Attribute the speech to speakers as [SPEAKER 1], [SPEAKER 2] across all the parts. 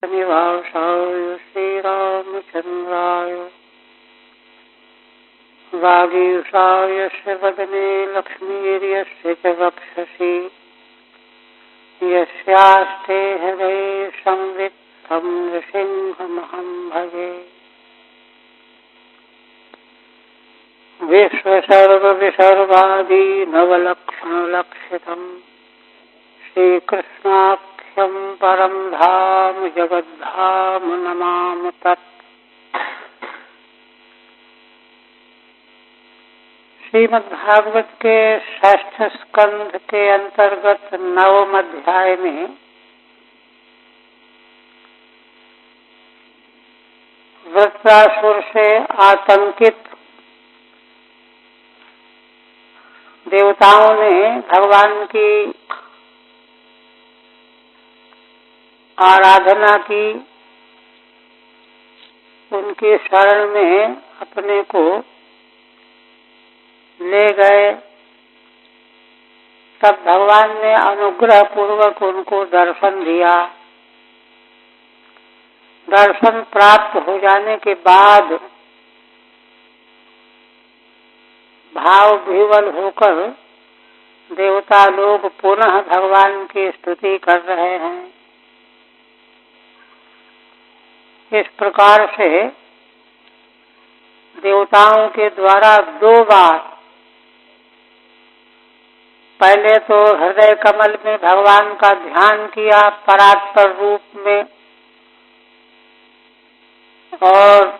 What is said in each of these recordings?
[SPEAKER 1] निवासाय श्रीरामचन्द्राय वागीशाय वदने लक्ष्मीर्यस्य च वक्षसि यस्यास्ते हृदये संवित् तं नृसिंहमहं भजे। विश्वसर्वविसर्वादि नवलक्षणलक्षितम् श्रीकृष्णाख्यं परं धाम जगद्धाम नमामि तत्। श्रीमद्भागवत के षष्ठ स्कंध के अंतर्गत नवम अध्याय में वृत्रासुर से आतंकित देवताओं ने भगवान की आराधना की, उनकी शरण में अपने को ले गए। तब भगवान ने अनुग्रह पूर्वक उनको दर्शन दिया। दर्शन प्राप्त हो जाने के बाद भाव विह्वल होकर देवता लोग पुनः भगवान की स्तुति कर रहे हैं। इस प्रकार से देवताओं के द्वारा दो बार, पहले तो हृदय कमल में भगवान का ध्यान किया परात्पर रूप में, और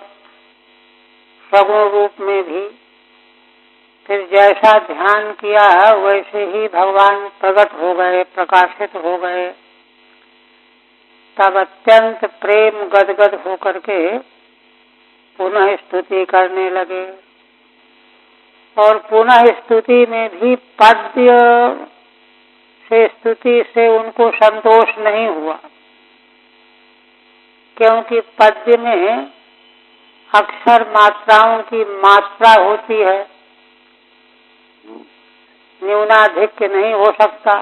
[SPEAKER 1] सगुण रूप में भी। फिर जैसा ध्यान किया वैसे ही भगवान प्रकट हो गए, प्रकाशित हो गए। तब अत्यंत प्रेम गदगद होकर के पुनः स्तुति करने लगे। और पुनः स्तुति में भी पद्य से स्तुति से उनको संतोष नहीं हुआ, क्योंकि पद्य में अक्षर मात्राओं की मात्रा होती है, न्यूनाधिक्य नहीं हो सकता,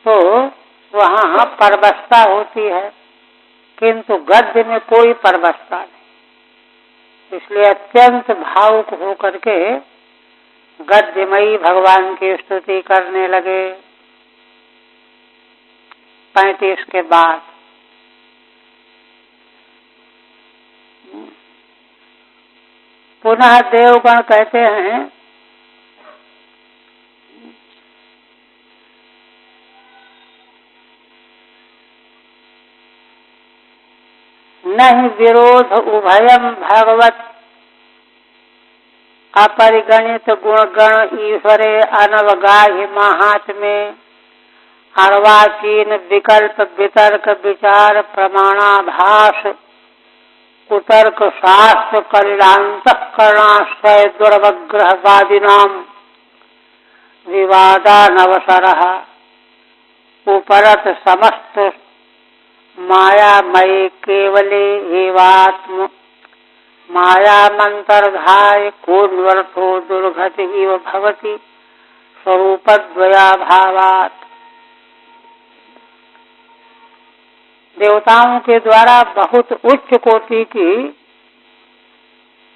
[SPEAKER 1] तो वहाँ परवशता होती है, किंतु गद्य में कोई परवशता नहीं। इसलिए अत्यंत भावुक होकर के गद्यमयी भगवान की स्तुति करने लगे। 35 के बाद पुनः देवगण कहते हैं, नहीं विरोध उभयम भगवत अपरिगणित गुणगण ईश्वरे अनवगाहि महात्म्ये अर्वाचीन विकल्प वितर्क विचार प्रमाणाभास कुतर्क शास्त्र कलिलांतःकरणाश्रय दुर्वग्रहवादिनां विवादानवसरः उपरत समस्त मायामयी केवले एवात्म मायामंतर्धाय कोन्वर्थो दुर्गति इव भवति स्वरूपद्वयाभावात्। देवताओं के द्वारा बहुत उच्च कोटि की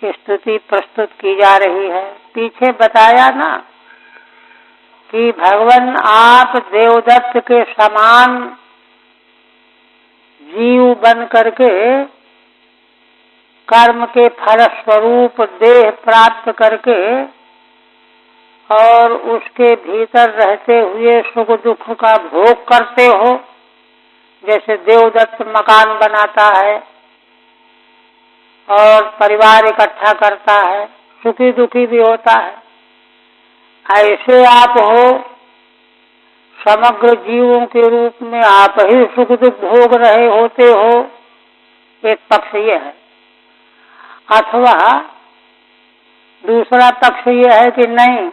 [SPEAKER 1] स्तुति प्रस्तुत की जा रही है। पीछे बताया ना कि भगवान आप देवदत्त के समान जीव बन करके कर्म के फल स्वरूप देह प्राप्त करके और उसके भीतर रहते हुए सुख दुख का भोग करते हो। जैसे देवदत्त मकान बनाता है और परिवार इकट्ठा करता है, सुखी दुखी भी होता है, ऐसे आप हो। समग्र जीवों के रूप में आप ही सुख दुख भोग रहे होते हो। एक पक्ष ये है। अथवा दूसरा पक्ष ये है कि नहीं,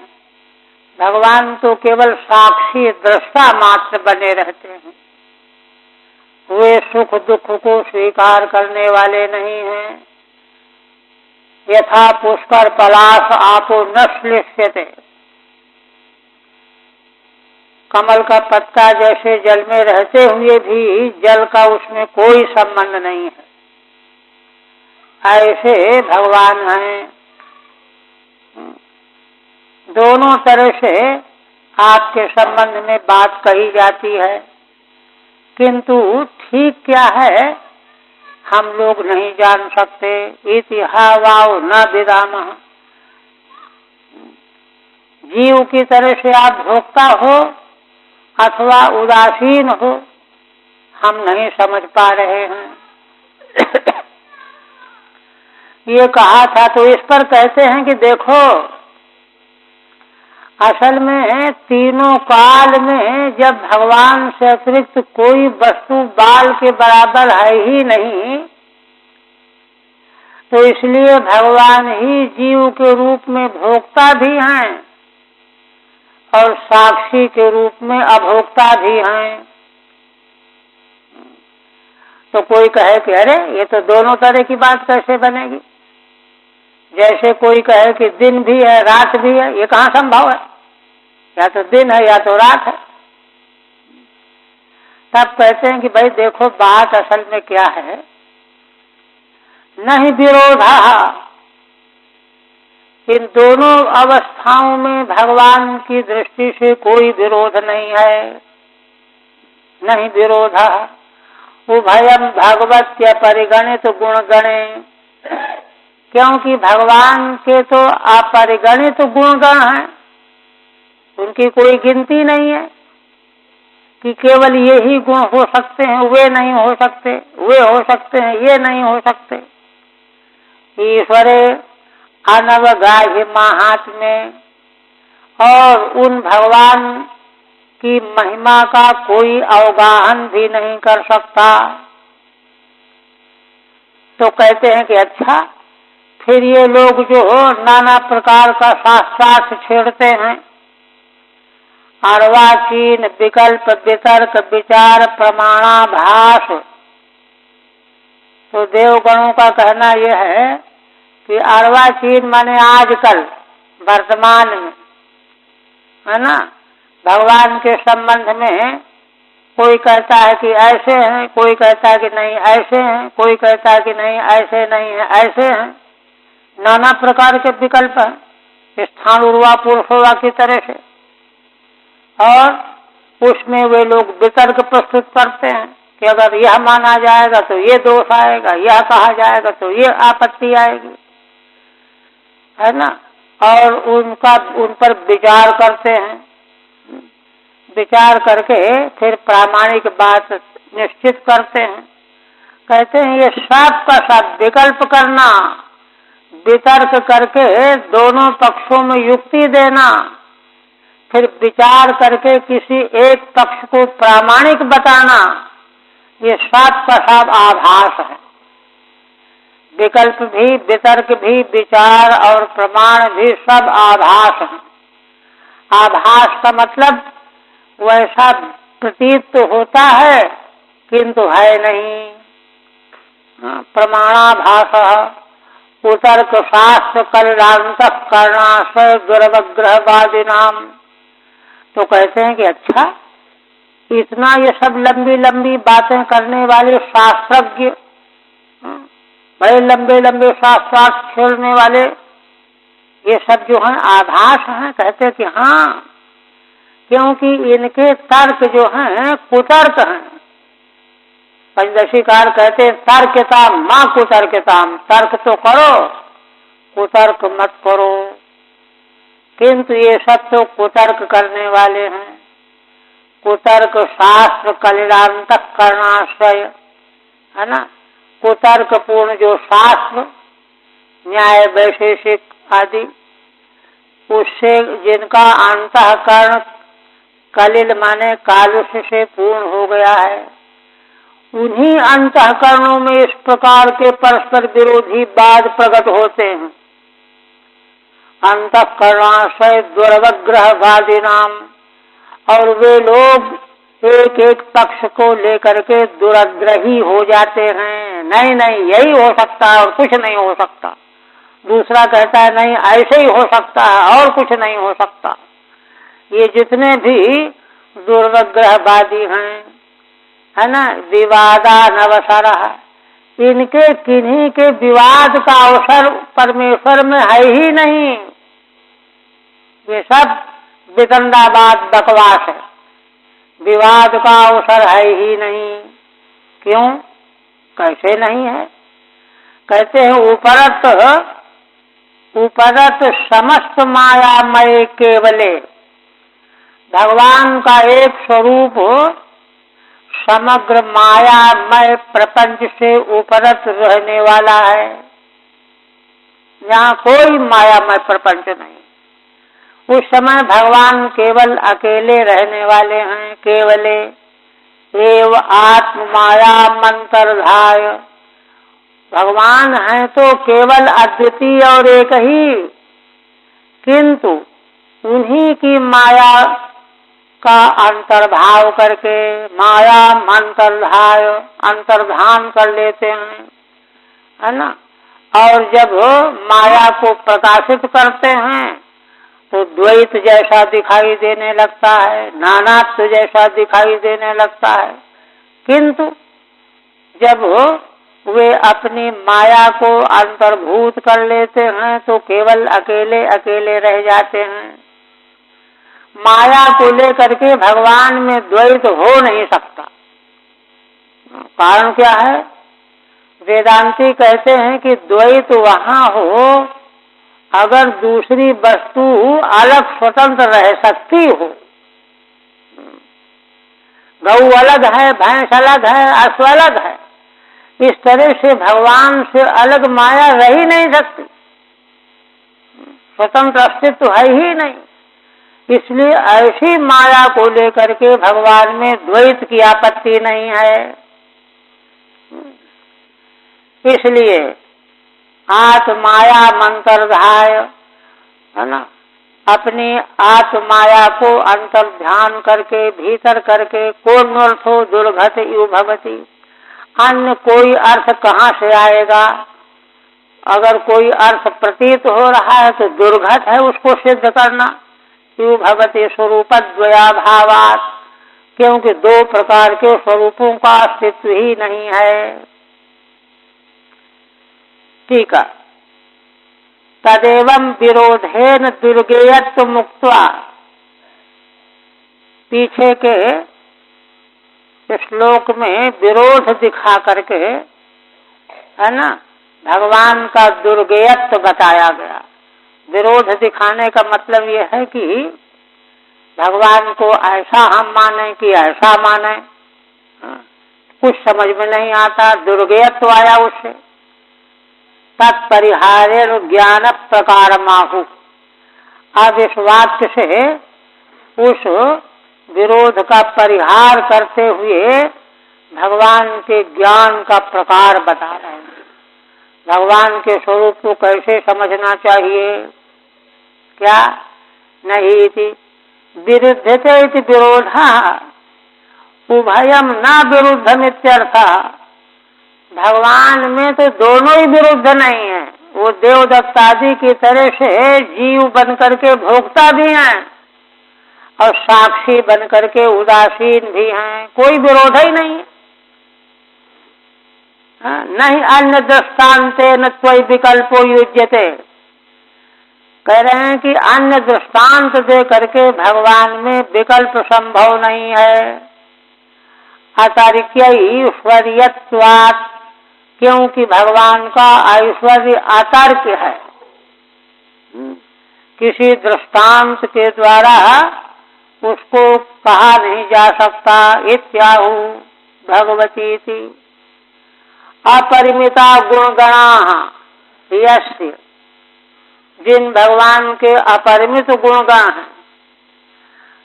[SPEAKER 1] भगवान तो केवल साक्षी दृष्टा मात्र बने रहते हैं, वे सुख दुख को स्वीकार करने वाले नहीं हैं। यथा पुष्कर पलाश आपो न श्लिष्यते, कमल का पत्ता जैसे जल में रहते हुए भी जल का उसमें कोई संबंध नहीं है, ऐसे भगवान हैं। दोनों तरह से आपके संबंध में बात कही जाती है, किंतु ठीक क्या है हम लोग नहीं जान सकते। इतिहावाव न विदामः। जीव की तरह से आप भोक्ता हो अथवा उदासीन हो, हम नहीं समझ पा रहे हैं। ये कहा था तो इस पर कहते हैं कि देखो, असल में तीनों काल में जब भगवान से अतिरिक्त कोई वस्तु बाल के बराबर है ही नहीं, तो इसलिए भगवान ही जीव के रूप में भोक्ता भी हैं और साक्षी के रूप में अभोक्ता भी हैं। तो कोई कहे कि अरे ये तो दोनों तरह की बात कैसे बनेगी? जैसे कोई कहे कि दिन भी है रात भी है, ये कहाँ संभव है? या तो दिन है या तो रात है। तब कहते हैं कि भाई देखो, बात असल में क्या है, नहीं विरोधा, इन दोनों अवस्थाओं में भगवान की दृष्टि से कोई विरोध नहीं है। नहीं विरोधा उभयम भगवत्य परिगणित गुण गणे, क्योंकि भगवान के तो अपरिगणित गुणगण हैं, उनकी कोई गिनती नहीं है कि केवल ये ही गुण हो सकते हैं, वे नहीं हो सकते, वे हो सकते हैं, ये नहीं हो सकते। ईश्वरे अनवगाह्य महात्म्य, और उन भगवान की महिमा का कोई अवगाहन भी नहीं कर सकता। तो कहते हैं कि अच्छा, फिर ये लोग जो नाना प्रकार का शास्त्रार्थ छेड़ते हैं, अर्वाचीन विकल्प वितर्क विचार प्रमाणाभास, तो देवगणों का कहना यह है कि अर्वाचीन माने आजकल वर्तमान में, है ना, भगवान के संबंध में कोई कहता है कि ऐसे हैं, कोई कहता है कि नहीं ऐसे हैं, कोई कहता है कि नहीं ऐसे नहीं है, ऐसे हैं। नाना प्रकार के विकल्प हैं, स्थान उर्वा पुरुषोवा की तरह से, और उसमें वे लोग वितर्क प्रस्तुत करते हैं कि अगर यह माना जाएगा तो ये दोष आएगा, यह कहा जाएगा तो ये आपत्ति आएगी, है ना, और उन पर विचार करते हैं। विचार करके फिर प्रामाणिक बात निश्चित करते हैं। कहते हैं ये सब का सब विकल्प करना, वितर्क करके दोनों पक्षों में युक्ति देना, फिर विचार करके किसी एक पक्ष को प्रामाणिक बताना, ये सब का सब आभास है। विकल्प भी, वितर्क भी, विचार और प्रमाण भी सब आभास है। आभास का मतलब वैसा प्रतीत तो होता है किंतु है नहीं। प्रमाणाभास उतर्क शास्त्र कल्याणत करणाशय दुर्वग्रहवादी नाम। तो कहते हैं कि अच्छा, इतना ये सब लंबी लंबी बातें करने वाले शास्त्रज्ञ, बड़े लंबे लंबे शास्त्रार्थ खेलने वाले, ये सब जो हैं आभास हैं। कहते हैं कि हाँ, क्योंकि इनके तर्क जो हैं कुतर्क हैं। पंचदशीकार कहते हैं तर्कताम माँ कुतर्कताम, तर्क तो करो, कुतर्क मत करो। किंतु ये सब तो कुतर्क करने वाले हैं। कुतर्क शास्त्र कल्याणतक करणाश्रय, है ना, कुतर्क पूर्ण जो शास्त्र न्याय वैशेषिक आदि, उससे जिनका अंतःकरण कलिल माने कालुष्य से पूर्ण हो गया है, उन्हीं अंतःकरणों में इस प्रकार के परस्पर विरोधी वाद प्रकट होते हैं। अंतःकरणाशय दुर्वग्रहवादी नाम, और वे लोग एक एक पक्ष को लेकर के दुराग्रही हो जाते हैं। नहीं नहीं यही हो सकता है और कुछ नहीं हो सकता। दूसरा कहता है नहीं ऐसे ही हो सकता है और कुछ नहीं हो सकता। ये जितने भी दुर्ग्रहवादी हैं, है ना, विवादानवसर, इनके किन्हीं के विवाद का अवसर परमेश्वर में है ही नहीं। ये सब वितंडाबाद बकवास है, विवाद का अवसर है ही नहीं। क्यों, कैसे नहीं है? कहते हैं उपरत समस्त मायामय केवले, भगवान का एक स्वरूप समग्र मायामय प्रपंच से उपरत रहने वाला है, यहाँ कोई मायामय प्रपंच नहीं। उस समय भगवान केवल अकेले रहने वाले हैं। केवले एव आत्म माया मंतरधाय, भगवान हैं तो केवल अद्वितीय और एक ही, किंतु उन्हीं की माया का अंतर्भाव करके माया मंतरधाय अंतर्धान कर लेते हैं, है ना। और जब माया को प्रकाशित करते हैं तो द्वैत जैसा दिखाई देने लगता है, नानात्व जैसा दिखाई देने लगता है। किंतु जब वे अपनी माया को अंतर्भूत कर लेते हैं तो केवल अकेले अकेले रह जाते हैं। माया को लेकर के भगवान में द्वैत हो नहीं सकता। कारण क्या है? वेदांती कहते हैं कि द्वैत वहां हो अगर दूसरी वस्तु अलग स्वतंत्र रह सकती हो। गऊ अलग है, भैंस अलग है, अश्व अलग है, इस तरह से भगवान से अलग माया रह ही नहीं सकती, स्वतंत्र अस्तित्व है ही नहीं। इसलिए ऐसी माया को लेकर के भगवान में द्वैत की आपत्ति नहीं है। इसलिए आत्माया मंतरधाय, है ना, अपनी आत्माया को अंतर ध्यान करके भीतर करके कोन्वर्थो दुर्घट इव भवति, अन्य कोई अर्थ कहाँ से आएगा? अगर कोई अर्थ प्रतीत हो रहा है तो दुर्घट है उसको सिद्ध करना। इव भवति स्वरूपद्वयाभावात्, क्योंकि दो प्रकार के स्वरूपों का अस्तित्व ही नहीं है। ठीक है, तदेवं विरोधेन दुर्गेयत्व मुक्त्वा, पीछे के श्लोक में विरोध दिखा करके, है ना, भगवान का दुर्गेयत्व बताया गया। विरोध दिखाने का मतलब यह है कि भगवान को ऐसा हम माने कि ऐसा माने, कुछ समझ में नहीं आता, दुर्गेयत्व आया उससे। तत्परिहारेण ज्ञान प्रकार माहु, अब इस वाक्य से उस विरोध का परिहार करते हुए भगवान के ज्ञान का प्रकार बता रहे हैं। भगवान के स्वरूप को कैसे समझना चाहिए? क्या नहीं इति विरुद्धते इति विरोधा उभयम न विरुद्धमित्यर्थः, भगवान में तो दोनों ही विरुद्ध नहीं है। वो देवदत्तादि की तरह से जीव बनकर के भोक्ता भी हैं और साक्षी बनकर के उदासीन भी हैं, कोई विरोध ही नहीं। नहीं अन्य दृष्टान्ते न त्वयि विकल्पो युज्यते, कह रहे हैं कि अन्य दृष्टांत दे करके भगवान में विकल्प संभव नहीं है। अतार्क्य ईश्वरीयत्वात्, क्योंकि भगवान का ऐश्वर्य अतर्क्य है, किसी दृष्टांत के द्वारा उसको कहा नहीं जा सकता। इत्याहु भगवती थी अपरिमिता गुणगणा यस्य, जिन भगवान के अपरिमित गुणगण हैं,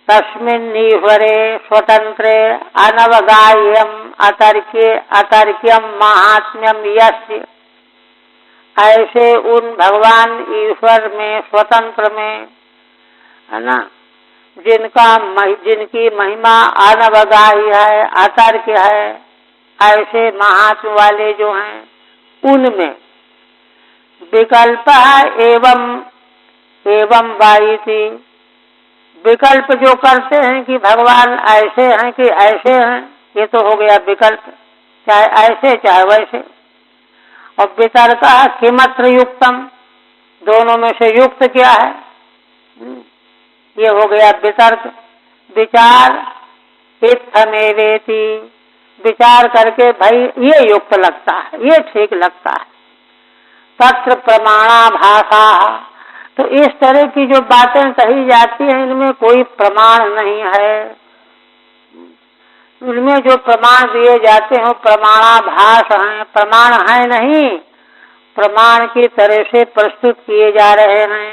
[SPEAKER 1] तस्मिन्नीश्वरे स्वतंत्रे अनवगाह्यम अतर्क्यम महात्म्यम यस्य, ऐसे उन भगवान ईश्वर में स्वतंत्र में, है ना, जिनकी महिमा अनवगाह्य है, अतर्क्य है, ऐसे महात्म वाले जो हैं उनमें विकल्प एवं वायिति, विकल्प जो करते हैं कि भगवान ऐसे हैं कि ऐसे हैं, ये तो हो गया विकल्प, चाहे ऐसे चाहे वैसे। और वितर्क किमत्र युक्तम, दोनों में से युक्त क्या है, ये हो गया वितर्क। विचार इत्थमेवेति, विचार करके भाई ये युक्त लगता है, ये ठीक लगता है। तत्र प्रमाणा भाषा, तो इस तरह की जो बातें कही जाती हैं इनमें कोई प्रमाण नहीं है। इनमें जो प्रमाण दिए जाते हैं प्रमाणाभास हैं, प्रमाण है नहीं, प्रमाण की तरह से प्रस्तुत किए जा रहे हैं।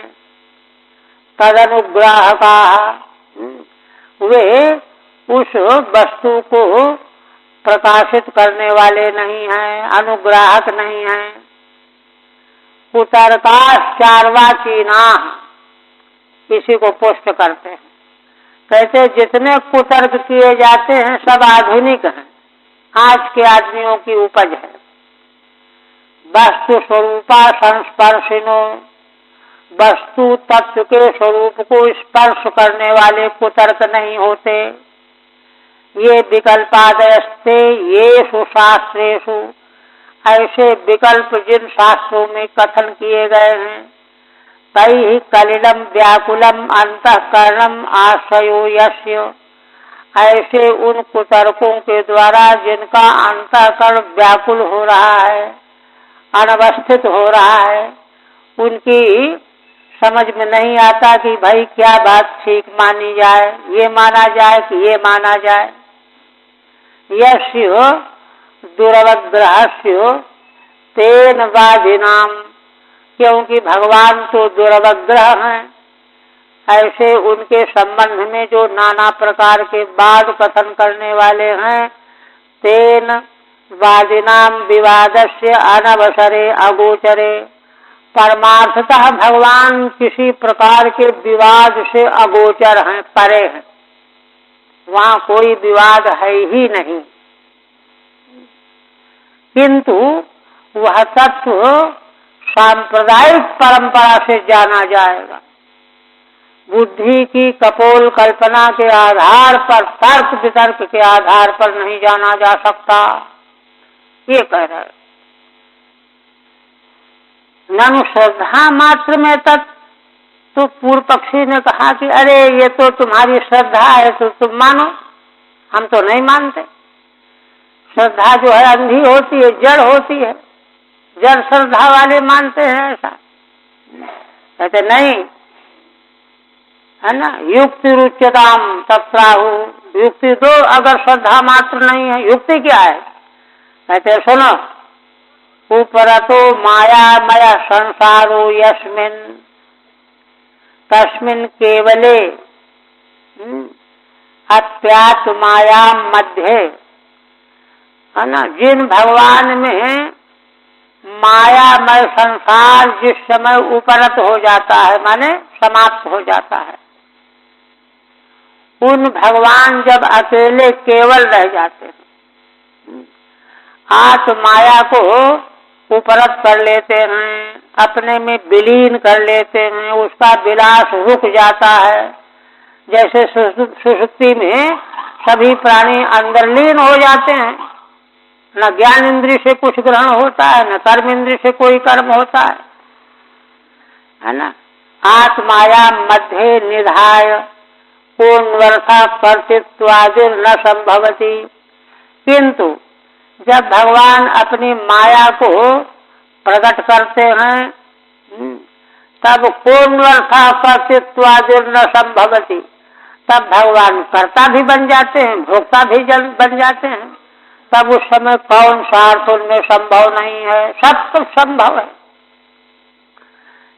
[SPEAKER 1] तदनुग्राहका, वे उस वस्तु को प्रकाशित करने वाले नहीं हैं, अनुग्राहक नहीं हैं। कुतर्काश्चार्वाचीना, इसी को पुष्ट करते हैं, कहते जितने कुतर्क किए जाते हैं सब आधुनिक हैं, आज के आदमियों की उपज है। वस्तु स्वरूपा संस्पर्शिनो, वस्तु तत्व के स्वरूप को स्पर्श करने वाले कुतर्क नहीं होते। ये विकल्पादयस्ते येषु शास्त्रेषु, ऐसे विकल्प जिन शास्त्रों में कथन किए गए हैं। तैहि कलिलम व्याकुलम अंतःकरणम आश्रयो यस्य, ऐसे उन कुतर्कों के द्वारा जिनका अंतःकरण व्याकुल हो रहा है, अनवस्थित हो रहा है, उनकी समझ में नहीं आता कि भाई क्या बात ठीक मानी जाए, ये माना जाए कि ये माना जाए। यस्य दुर्वग्रहस्य तेन वादिनाम, क्योंकि भगवान तो दुर्वग्रह हैं, ऐसे उनके संबंध में जो नाना प्रकार के वाद कथन करने वाले हैं। तेन वादिनाम विवादस्य अनवसरे अगोचरे, परमार्थतः भगवान किसी प्रकार के विवाद से अगोचर हैं, परे हैं, वहाँ कोई विवाद है ही नहीं। किंतु वह तत्व सांप्रदायिक परंपरा से जाना जाएगा, बुद्धि की कपोल कल्पना के आधार पर, तर्क वितर्क के आधार पर नहीं जाना जा सकता, ये कह रहे हैं। ननु श्रद्धा मात्र में तत्, तो पूर्व पक्षी ने कहा कि अरे ये तो तुम्हारी श्रद्धा है तो तुम मानो, हम तो नहीं मानते। श्रद्धा जो है अंधी होती है, जड़ होती है, जड़ श्रद्धा वाले मानते हैं ऐसा। कहते नहीं, है ना, युक्ति रुच्यताम तत्राहु, युक्ति दो अगर श्रद्धा मात्र नहीं है। युक्ति क्या है, कहते सुनो, उपरतो मायामय संसारो यस्मिन् तस्मिन् केवले अत्यात्म माया मध्य, है ना, जिन भगवान में मायामय संसार जिस समय उपरत हो जाता है, माने समाप्त हो जाता है, उन भगवान जब अकेले केवल रह जाते हैं, आत्म माया को उपरत कर लेते हैं, अपने में विलीन कर लेते हैं, उसका विलास रुक जाता है। जैसे सुषुप्ति में सभी प्राणी अंतर्लीन हो जाते हैं, न ज्ञान इंद्रिय से कुछ ग्रहण होता है, न कर्म इंद्रिय से कोई कर्म होता है ना। आत्माया मध्य निधाय पूर्णवर्षा कर्तृत्वादि न संभवती, किंतु जब भगवान अपनी माया को प्रकट करते हैं तब पूर्णवर्षा कर्तृत्वादि न संभवती, तब भगवान कर्ता भी बन जाते हैं, भोक्ता भी बन जाते हैं। तब उस समय कौन सा अर्थ उनमें संभव नहीं है, सब कुछ संभव है।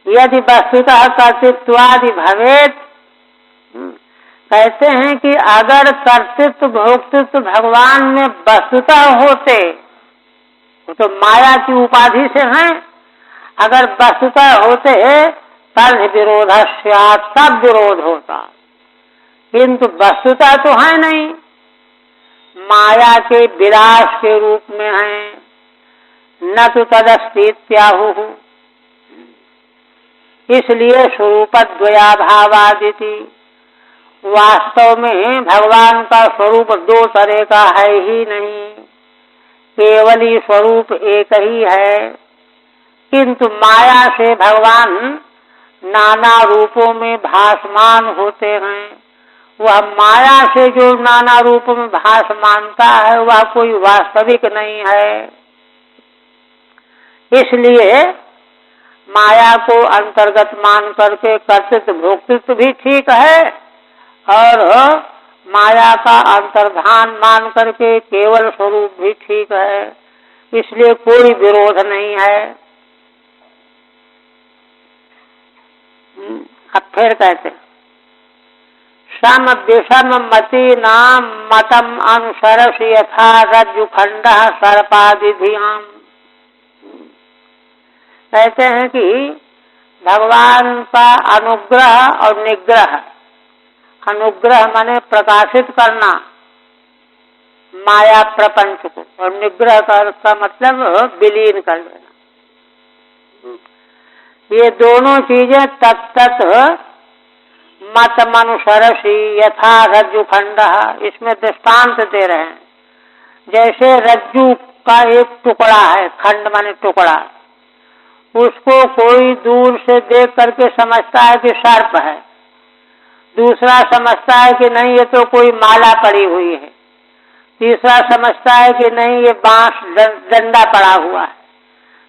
[SPEAKER 1] यदि वस्तुतः कर्तृत्वादि भवेत, कहते हैं कि अगर कर्तृत्व भोक्तृत्व भगवान में वस्तुतः होते, तो माया की उपाधि से हैं, अगर वस्तुतः होते तद विरोध स्यात्, तब विरोध होता, किंतु वस्तुतः तो है नहीं, माया के विलास के रूप में है। न तो तदस्तीत्याहु, इसलिए स्वरूपद्वयाभावादिति, वास्तव में भगवान का स्वरूप दो तरह का है ही नहीं, केवली स्वरूप एक ही है। किंतु माया से भगवान नाना रूपों में भासमान होते हैं। वह माया से जो नाना रूप में भासमानता है वह कोई वास्तविक नहीं है। इसलिए माया को अंतर्गत मान करके कर्तृत्व भोक्तृत्व भी ठीक है और माया का अंतर्धान मान करके केवल स्वरूप भी ठीक है। इसलिए कोई विरोध नहीं है। अब फिर कहते सम विषम मति नाम मतम अनुसरस यथा रज्जु खंड सर्पादिधियाम। कहते हैं कि भगवान का अनुग्रह और निग्रह, अनुग्रह माने प्रकाशित करना माया प्रपंच को, और निग्रह का मतलब विलीन कर देना। ये दोनों चीजें तत्त मत मनुसरसी यथा रज्जु खंड, इसमें दृष्टांत दे रहे हैं। जैसे रज्जु का एक टुकड़ा है, खंड माने टुकड़ा, उसको कोई दूर से देख करके समझता है कि सर्प है, दूसरा समझता है कि नहीं ये तो कोई माला पड़ी हुई है, तीसरा समझता है कि नहीं ये बांस डंडा पड़ा हुआ है,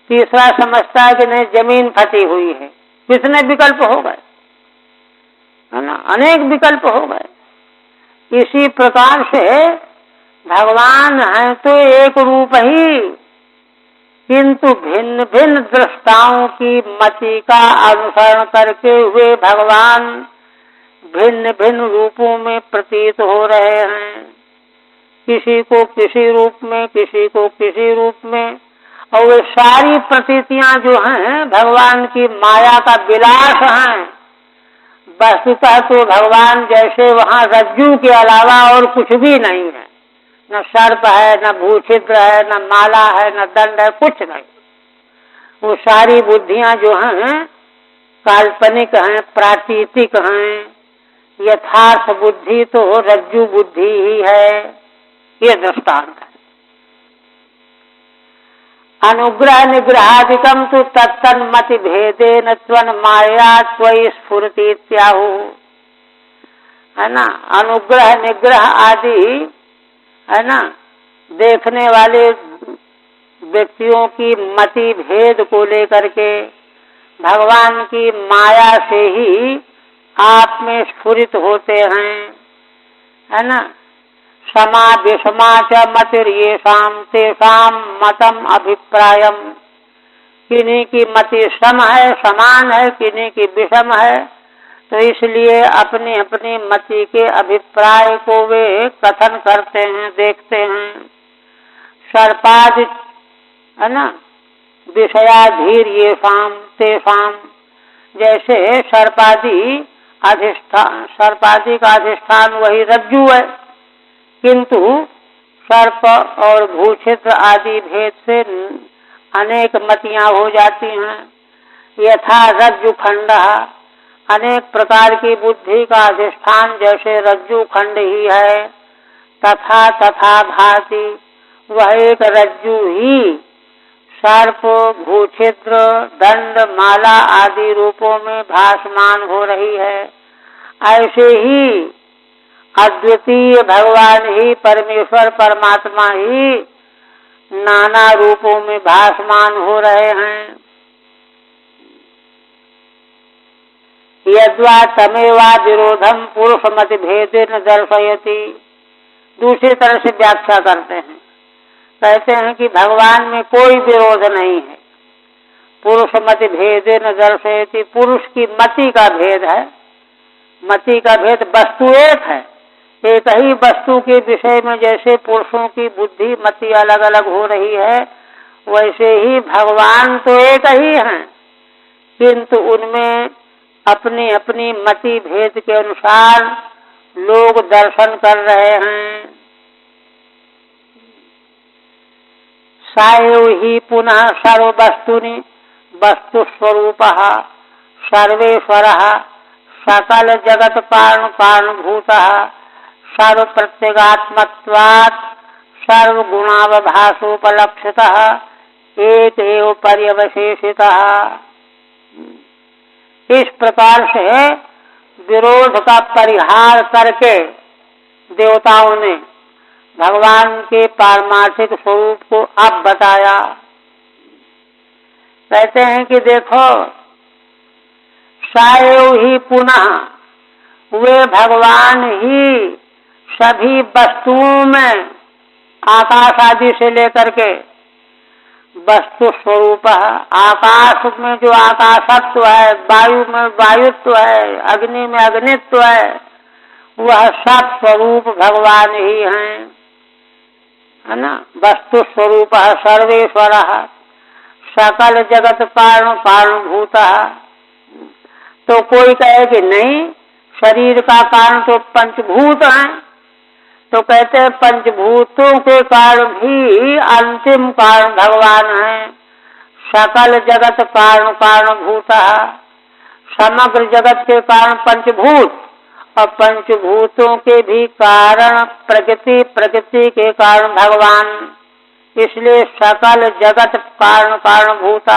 [SPEAKER 1] तीसरा समझता है कि नहीं जमीन फटी हुई है। कितने विकल्प हो गए, है ना, अनेक विकल्प हो गए। इसी प्रकार से भगवान है तो एक रूप ही, किंतु भिन्न भिन्न दृष्टाओं की मति का अनुसरण करके हुए भगवान भिन्न भिन्न रूपों में प्रतीत हो रहे हैं। किसी को किसी रूप में, किसी को किसी रूप में, और वे सारी प्रतीतियां जो हैं भगवान की माया का विलास हैं। वस्तुतः तो भगवान जैसे वहाँ रज्जू के अलावा और कुछ भी नहीं है, न सर्प है, न भूछिद्र है, न माला है, न दंड है, कुछ नहीं। वो सारी बुद्धियां जो हैं काल्पनिक हैं, प्रातीतिक हैं। यथार्थ बुद्धि तो रज्जू बुद्धि ही है। ये दृष्टांत है। अनुग्रह निग्रहादिकम तो तत्तन्मति भेदेन त्वन माया त्वयि स्फुरति इत्याहु, है ना। अनुग्रह निग्रह आदि, है ना, देखने वाले व्यक्तियों की मति भेद को लेकर के भगवान की माया से ही आप में स्फुरित होते हैं, है ना। समा विषमा च मतिर्येषाम तेषाम मतम अभिप्रायम। किन्हीं की मति सम है, समान है, किन्हीं की विषम है, तो इसलिए अपनी अपनी मति के अभिप्राय को वे कथन करते हैं, देखते हैं। सर्पादि, है ना, विषयाधीर ये शाम तेषाम, जैसे सर्पादि अधिष्ठान, सर्पादि का अधिष्ठान वही रज्जु है, किंतु सर्प और भूछिद्र आदि भेद से अनेक मतियां हो जाती हैं। यथा रज्जु खंड, अनेक प्रकार की बुद्धि का अधिष्ठान जैसे रज्जु खंड ही है, तथा तथा भाति, वह एक रज्जु ही सर्प भूछिद्र दंड माला आदि रूपों में भासमान हो रही है। ऐसे ही अद्वितीय भगवान ही, परमेश्वर परमात्मा ही नाना रूपों में भासमान हो रहे हैं। यद्वा तमेवा विरोधम पुरुष मत भेदेन दर्शयति। दूसरी तरह से व्याख्या करते हैं, कहते हैं कि भगवान में कोई विरोध नहीं है। पुरुष मत भेदेन दर्शयति, पुरुष की मति का भेद है। मति का भेद, वस्तु एक है, एक ही वस्तु के विषय में जैसे पुरुषों की बुद्धि मति अलग अलग हो रही है, वैसे ही भगवान तो एक ही हैं, किंतु उनमें अपनी अपनी मति भेद के अनुसार लोग दर्शन कर रहे हैं। सायु ही पुनः सर्व वस्तुनि वस्तु स्वरूपः सर्वेश्वरः सकल जगत कारण कारणभूतः सर्व प्रत्यगात्मत्वात् सर्व गुणावभासोपलक्षितः एक एव पर्यवशेषितः। इस प्रकार से विरोध का परिहार करके देवताओं ने भगवान के पारमार्थिक स्वरूप को अब बताया। कहते हैं कि देखो, साएव ही पुनः वे भगवान ही सभी वस्तुओं में आकाश आदि से लेकर के वस्तु स्वरूप है। आकाश में जो आकाशत्व है, वायु में वायुत्व है, अग्नि में अग्नित्व है, वह सब स्वरूप भगवान ही हैं, है ना। वस्तु स्वरूप है सर्वेश्वर, सकल जगत कारण कारणभूत। तो कोई कहे कि नहीं, शरीर का कारण तो पंचभूत हैं, तो कहते हैं पंचभूतों के कारण भी अंतिम कारण भगवान है। सकल जगत कारण कारणभूत, समग्र जगत के कारण पंचभूत और पंचभूतों के भी कारण प्रकृति, प्रकृति के कारण भगवान। इसलिए सकल जगत कारण कारणभूत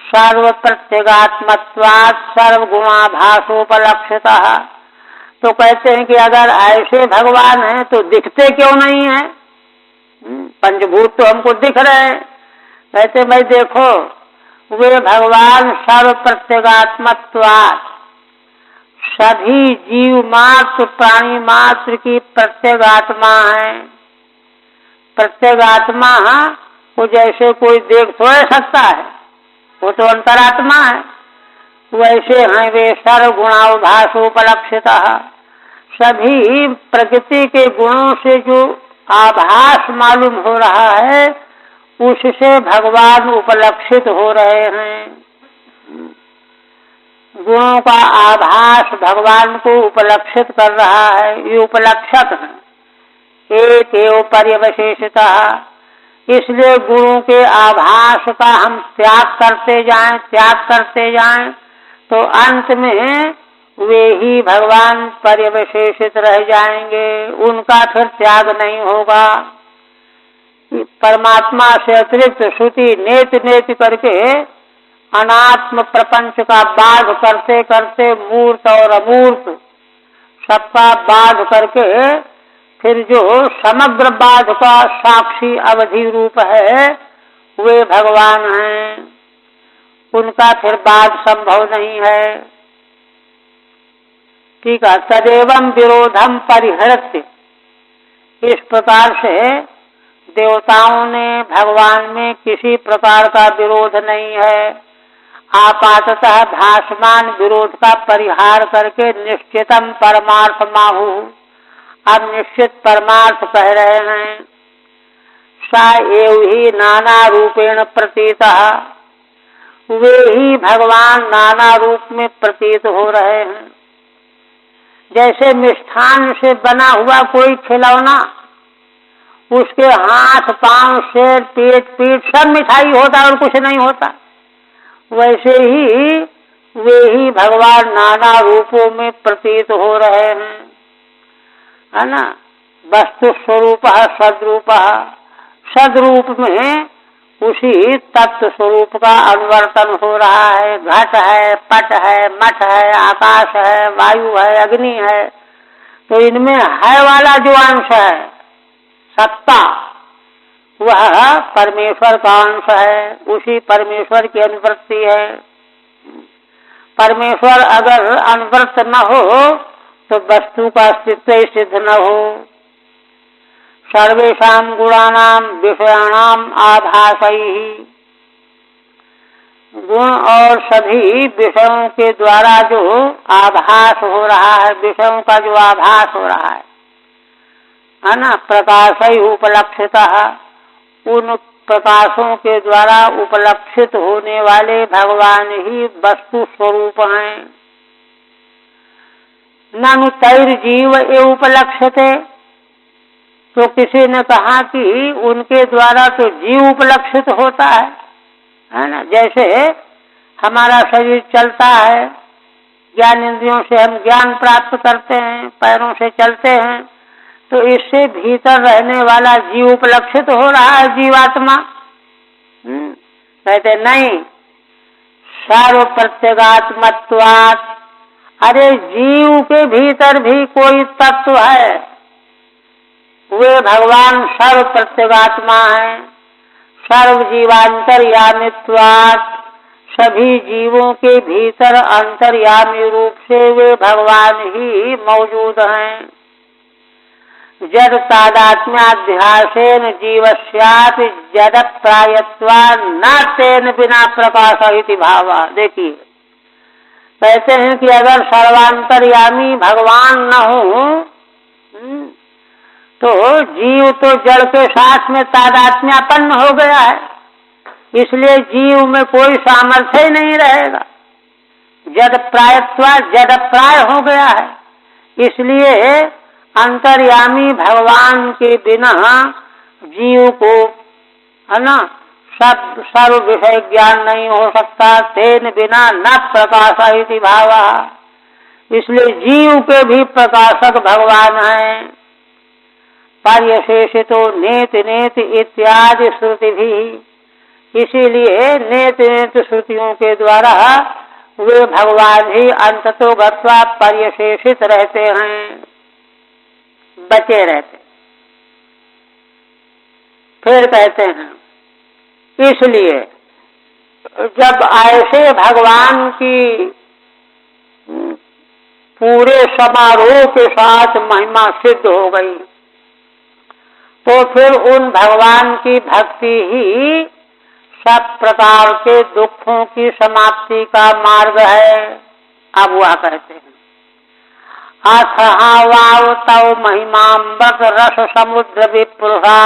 [SPEAKER 1] सर्व प्रत्यगात्मत्वात् सर्व गुणाभासोपलक्षितः। तो कहते हैं कि अगर ऐसे भगवान हैं तो दिखते क्यों नहीं है? पंचभूत तो हमको दिख रहे हैं। कहते भाई देखो, वे भगवान सर्व प्रत्यगात्मत्वात् सभी जीव मात्र प्राणी मात्र की प्रत्यगात्मा है। प्रत्यगात्मा को जैसे कोई देख थोड़े सकता है, वो तो अंतरात्मा है, वैसे हैं वे सर्व गुणाभासोपलक्षितः। सभी प्रकृति के गुणों से जो आभास मालूम हो रहा है, उससे भगवान उपलक्षित हो रहे हैं। गुणों का आभास भगवान को उपलक्षित कर रहा है, ये उपलक्षक है। एक एव पर्यवशेषितः, इसलिए गुणों के आभास का हम त्याग करते जाएं तो अंत में वे ही भगवान पर्यवशेषित रह जाएंगे, उनका फिर त्याग नहीं होगा। परमात्मा से अतिरिक्त श्रुति नेत नेत करके अनात्म प्रपंच का बाध करते करते मूर्त और अमूर्त सबका बाध करके फिर जो समग्र बाध का साक्षी अवधि रूप है, वे भगवान हैं, उनका फिर बाध संभव नहीं है। ठीक है, तदेवं विरोधम परिहृत्य। इस प्रकार से देवताओं ने भगवान में किसी प्रकार का विरोध नहीं है। आपाततः भासमान विरोध का परिहार करके निश्चितम परमार्थ माहु, अब निश्चित परमार्थ कह रहे हैं। सा एव ही नाना रूपेण प्रतीतः, वे ही भगवान नाना रूप में प्रतीत हो रहे हैं। जैसे मिष्ठान से बना हुआ कोई खिलौना, उसके हाथ पांव सिर पेट पीठ सब मिठाई होता और कुछ नहीं होता, वैसे ही वे ही भगवान नाना रूपों में प्रतीत हो रहे हैं, है ना। वस्तु स्वरूप सद्रूप, सद्रूप में उसी तत्व स्वरूप का अनुवर्तन हो रहा है। घट है, पट है, मठ है, आकाश है, वायु है, अग्नि है, तो इनमें है वाला जो अंश है सत्ता, वह परमेश्वर का अंश है, उसी परमेश्वर की अनुवृत्ति है। परमेश्वर अगर अनुवृत्त न हो तो वस्तु का अस्तित्व ही सिद्ध न हो। सर्वेषां गुणानां विषयाणाम आभासैः, गुण और सभी विषयों के द्वारा जो आभास हो रहा है, विषयों का जो आभास हो रहा है ना, प्रकाशै उपलक्षितः, उन प्रकाशों के द्वारा उपलक्षित होने वाले भगवान ही वस्तु स्वरूप हैं। ननु तैर्जीव एव उपलक्ष्यते, तो किसी ने कहा कि उनके द्वारा तो जीव उपलक्षित होता है ना। जैसे हमारा शरीर चलता है ज्ञान इंद्रियों से हम ज्ञान प्राप्त करते हैं, पैरों से चलते हैं, तो इससे भीतर रहने वाला जीव उपलक्षित हो रहा है, जीवात्मा। कहते नहीं, सर्व प्रत्यगात्मत्वात्, अरे जीव के भीतर भी कोई तत्व है, वे भगवान सर्व प्रत्यगात्मा है। सर्व जीवांतर्यामित्वात्, सभी जीवों के भीतर अंतर्यामी रूप से वे भगवान ही मौजूद हैं। जड़ तादात्म्याध्यासेन जीवस्यापि जड़ प्रायत्वान् न तेन बिना प्रकाशयति भावा। देखिए, कहते हैं कि अगर सर्वांतर्यामी भगवान न हो तो जीव तो जड़ के साथ में तादात्म्यापन्न हो गया है, इसलिए जीव में कोई सामर्थ्य ही नहीं रहेगा। जड़ प्रायत्वा जड़ प्राय हो गया है, इसलिए अंतर्यामी भगवान के बिना जीव को, है ना, सर्व विषय ज्ञान नहीं हो सकता। तेन बिना न प्रकाशयति भावा, इसलिए जीव के भी प्रकाशक भगवान हैं। पर्यशेषितो नेति नेति इत्यादि श्रुति भी, इसीलिए नेति नेति श्रुतियों के द्वारा वे भगवान ही अंततो गत्वा पर्यशेषित रहते हैं, बचे रहते। फिर कहते हैं, इसलिए जब ऐसे भगवान की पूरे समारोह के साथ महिमा सिद्ध हो गई, तो फिर उन भगवान की भक्ति ही सब प्रकार के दुखों की समाप्ति का मार्ग है। अब वह कहते हैं, अथ वाव तव महिमाम्बत रस समुद्र विपुरुषा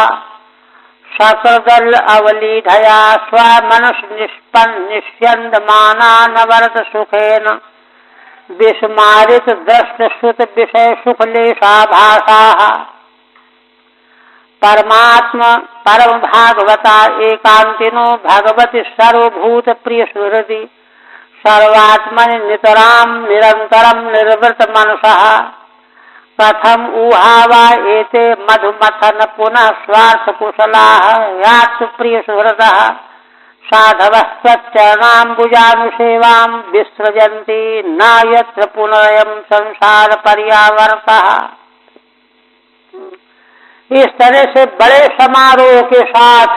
[SPEAKER 1] सकदल अवलीढया स्वमनस निष्यंद मानानवरत सुखेन विस्मारित दृष्ट श्रुत विषय सुखलेशाभासा परमात्मा परम भागवता एकांतिनो भगवती सर्वभूत प्रिय सुहृदि सर्वात्मन नितराम निरंतरम निर्वृत मनसः कथम ऊहावा एते मधुमथन पुनः स्वार्थ कुशलाः यात्सु प्रिय सुहृदः साधवश्चरणाम्बुजानुसेवां विसृजन्ति न यत्र पुनरयं संसार पर्यावर्तः। इस तरह से बड़े समारोह के साथ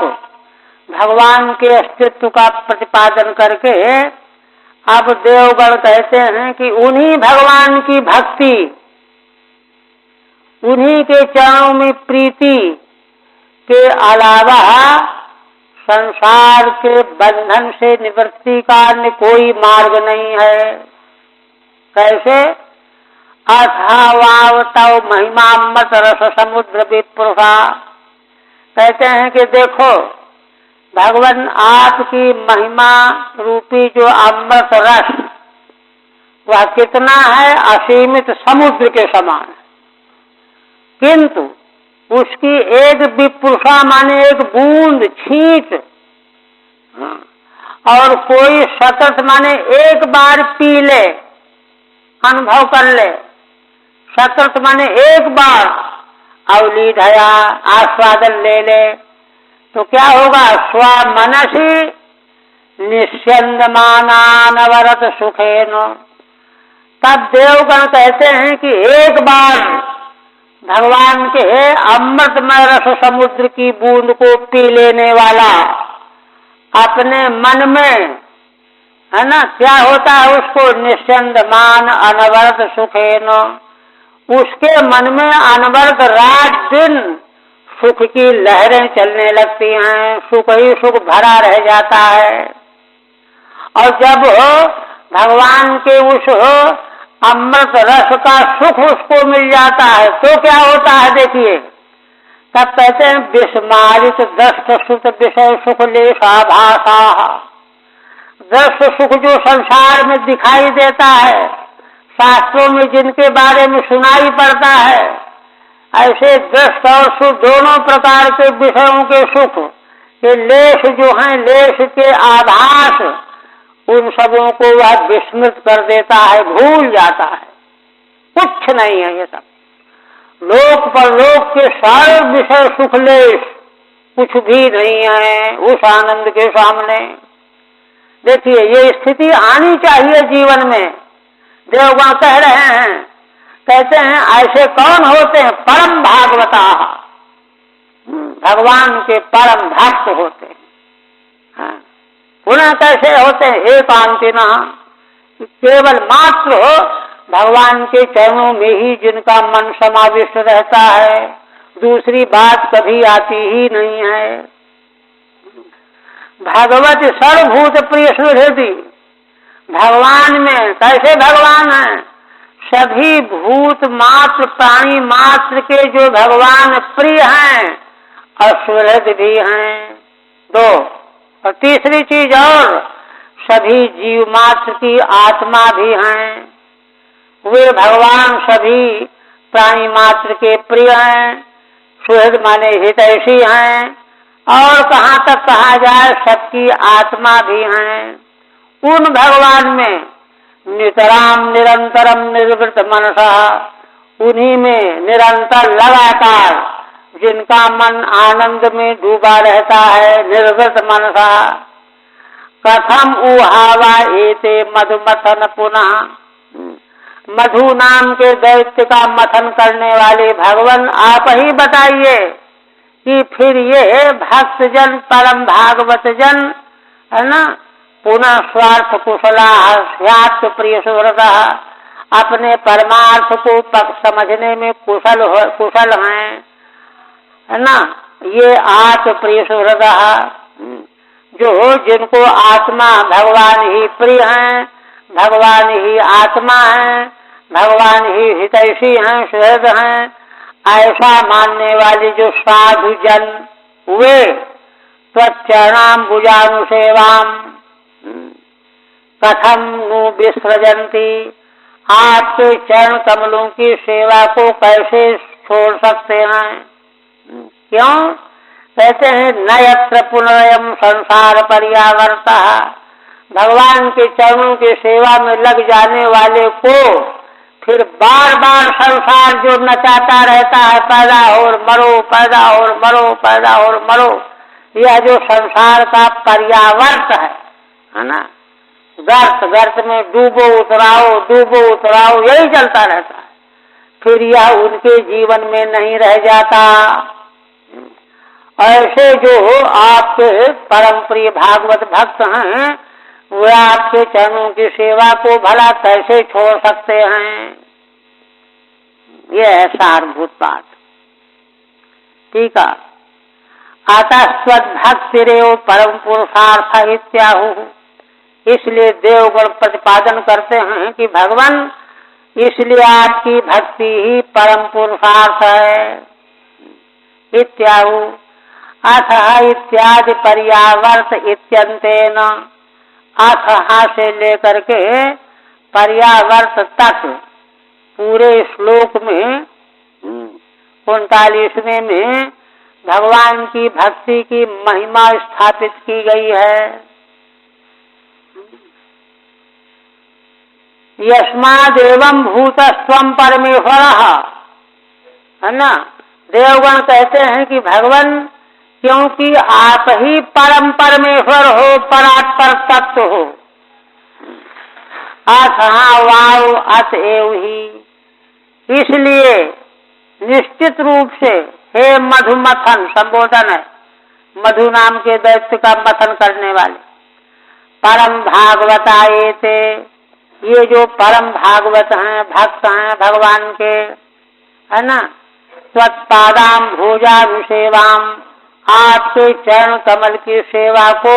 [SPEAKER 1] भगवान के अस्तित्व का प्रतिपादन करके अब देवगण कहते हैं कि उन्हीं भगवान की भक्ति, उन्हीं के चरणों में प्रीति के अलावा संसार के बंधन से निवृत्ति का अन्य कोई मार्ग नहीं है। कैसे? अथावाव तव महिमामृत रस समुद्र विपुरुषा, कहते हैं कि देखो भगवान आपकी महिमा रूपी जो अमृत रस वह कितना है, असीमित समुद्र के समान, किंतु उसकी एक विपुरुषा माने एक बूंद छींट, और कोई सतत माने एक बार पी ले, अनुभव कर ले, सतत माने एक बार अवलीढया आस्वादन ले ले, तो क्या होगा? स्वमनसी निस्यन्दमानानवरत सुखेन। तब देवगण कहते हैं कि एक बार भगवान के अमृतमय रस समुद्र की बूंद को पी लेने वाला अपने मन में, है ना, क्या होता है उसको? निस्यन्दमान अनवरत सुखेन, उसके मन में अनवरत रात दिन सुख की लहरें चलने लगती हैं, सुख ही सुख भरा रह जाता है। और जब भगवान के उस अमृत रस का सुख उसको मिल जाता है तो क्या होता है? देखिए, तब कहते हैं विस्मारित दृष्ट सुख विषय सुख लेशाभासा। दृष्ट सुख जो संसार में दिखाई देता है, शास्त्रों में जिनके बारे में सुनाई पड़ता है, ऐसे दृष्ट और सुख दोनों प्रकार के विषयों के सुख, ये लेश जो हैं, लेश के आभास, उन सबों को वह विस्मृत कर देता है, भूल जाता है। कुछ नहीं है ये सब, लोक परलोक के सारे विषय सुख लेश कुछ भी नहीं है उस आनंद के सामने। देखिए ये स्थिति आनी चाहिए जीवन में। देवगण कह रहे हैं, कहते हैं ऐसे कौन होते हैं? परम भागवता, भगवान के परम भक्त होते हैं। पुनः कैसे होते हैं? एकांतिना, केवल मात्र भगवान के चरणों में ही जिनका मन समाविष्ट रहता है, दूसरी बात कभी आती ही नहीं है। भगवत सर्वभूत प्रिय सुहृदि, भगवान में कैसे भगवान है? सभी भूत मात्र प्राणी मात्र के जो भगवान प्रिय हैं और सुहृद भी हैं। दो, और तीसरी चीज और, सभी जीव मात्र की आत्मा भी हैं। वे भगवान सभी प्राणी मात्र के प्रिय हैं, सुहृद माने हितैषी हैं, और कहाँ तक कहा जाए सबकी आत्मा भी हैं। उन भगवान में नितराम निरंतरम निर्वृत मनसा, उन्हीं में निरंतर लगातार जिनका मन आनंद में डूबा रहता है, निर्वृत मनसा। कथम उहावा एते मधुमथन पुनः, मधु नाम के दैत्य का मथन करने वाले भगवान आप ही बताइए कि फिर ये भक्तजन परम भागवत जन है ना, पुनः स्वार्थ कुशला स्यात् प्रिय सुहृदा, अपने परमार्थ को समझने में कुशल हैं, है ना। ये आत्म प्रिय सुहृदा, जो जिनको आत्मा भगवान ही प्रिय हैं, भगवान ही आत्मा है, भगवान ही हितैषी हैं, सुहृद हैं, ऐसा मानने वाले जो साधु जन वे त्वच्चरणाम भुजानुसेवाम कथम नु विसृजन्ति, आपके चरण कमलों की सेवा को कैसे छोड़ सकते हैं? क्यों? कहते हैं न यत्र पुनरयम संसार पर्यावर्तः, भगवान के चरणों की सेवा में लग जाने वाले को फिर बार बार संसार जो नचाता रहता है, पैदा और मरो, पैदा और मरो, पैदा और मरो, यह जो संसार का पर्यावर्त है ना, गर्त गर्त में डूबो उतराओ यही चलता रहता है। फिर यह उनके जीवन में नहीं रह जाता। ऐसे जो आपके परम प्रिय भागवत भक्त हैं, वे आपके चरणों की सेवा को भला कैसे छोड़ सकते हैं? ये है सारभूत बात। ठीक है। अतस्त्वद्भक्तिरेव परम पुरुषार्थ इत्याहु, इसलिए देवगण प्रतिपादन करते हैं कि भगवान, इसलिए आपकी भक्ति ही परम पुरुषार्थ है। इत्याहु अथ इत्यादि पर्यावर्त इत्यंतेन, अथ से लेकर के पर्यावर्त तक पूरे श्लोक में 39वें में भगवान की भक्ति की महिमा स्थापित की गई है। यस्मादेवं भूतस्त्वं परमेश्वरः, है ना। देवगण कहते हैं कि भगवान, क्योंकि आप ही परम परमेश्वर हो, परात्पर तत्व हो। अथ वाव अत एव ही, इसलिए निश्चित रूप से हे मधुमथन, संबोधन है मधु नाम के दैत्य का मथन करने वाले, परम भागवताये थे, ये जो परम भागवत हैं, भक्त हैं भगवान के, है ना। त्वत्पादाम भोजानुसेवाम, आपके चरण कमल की सेवा को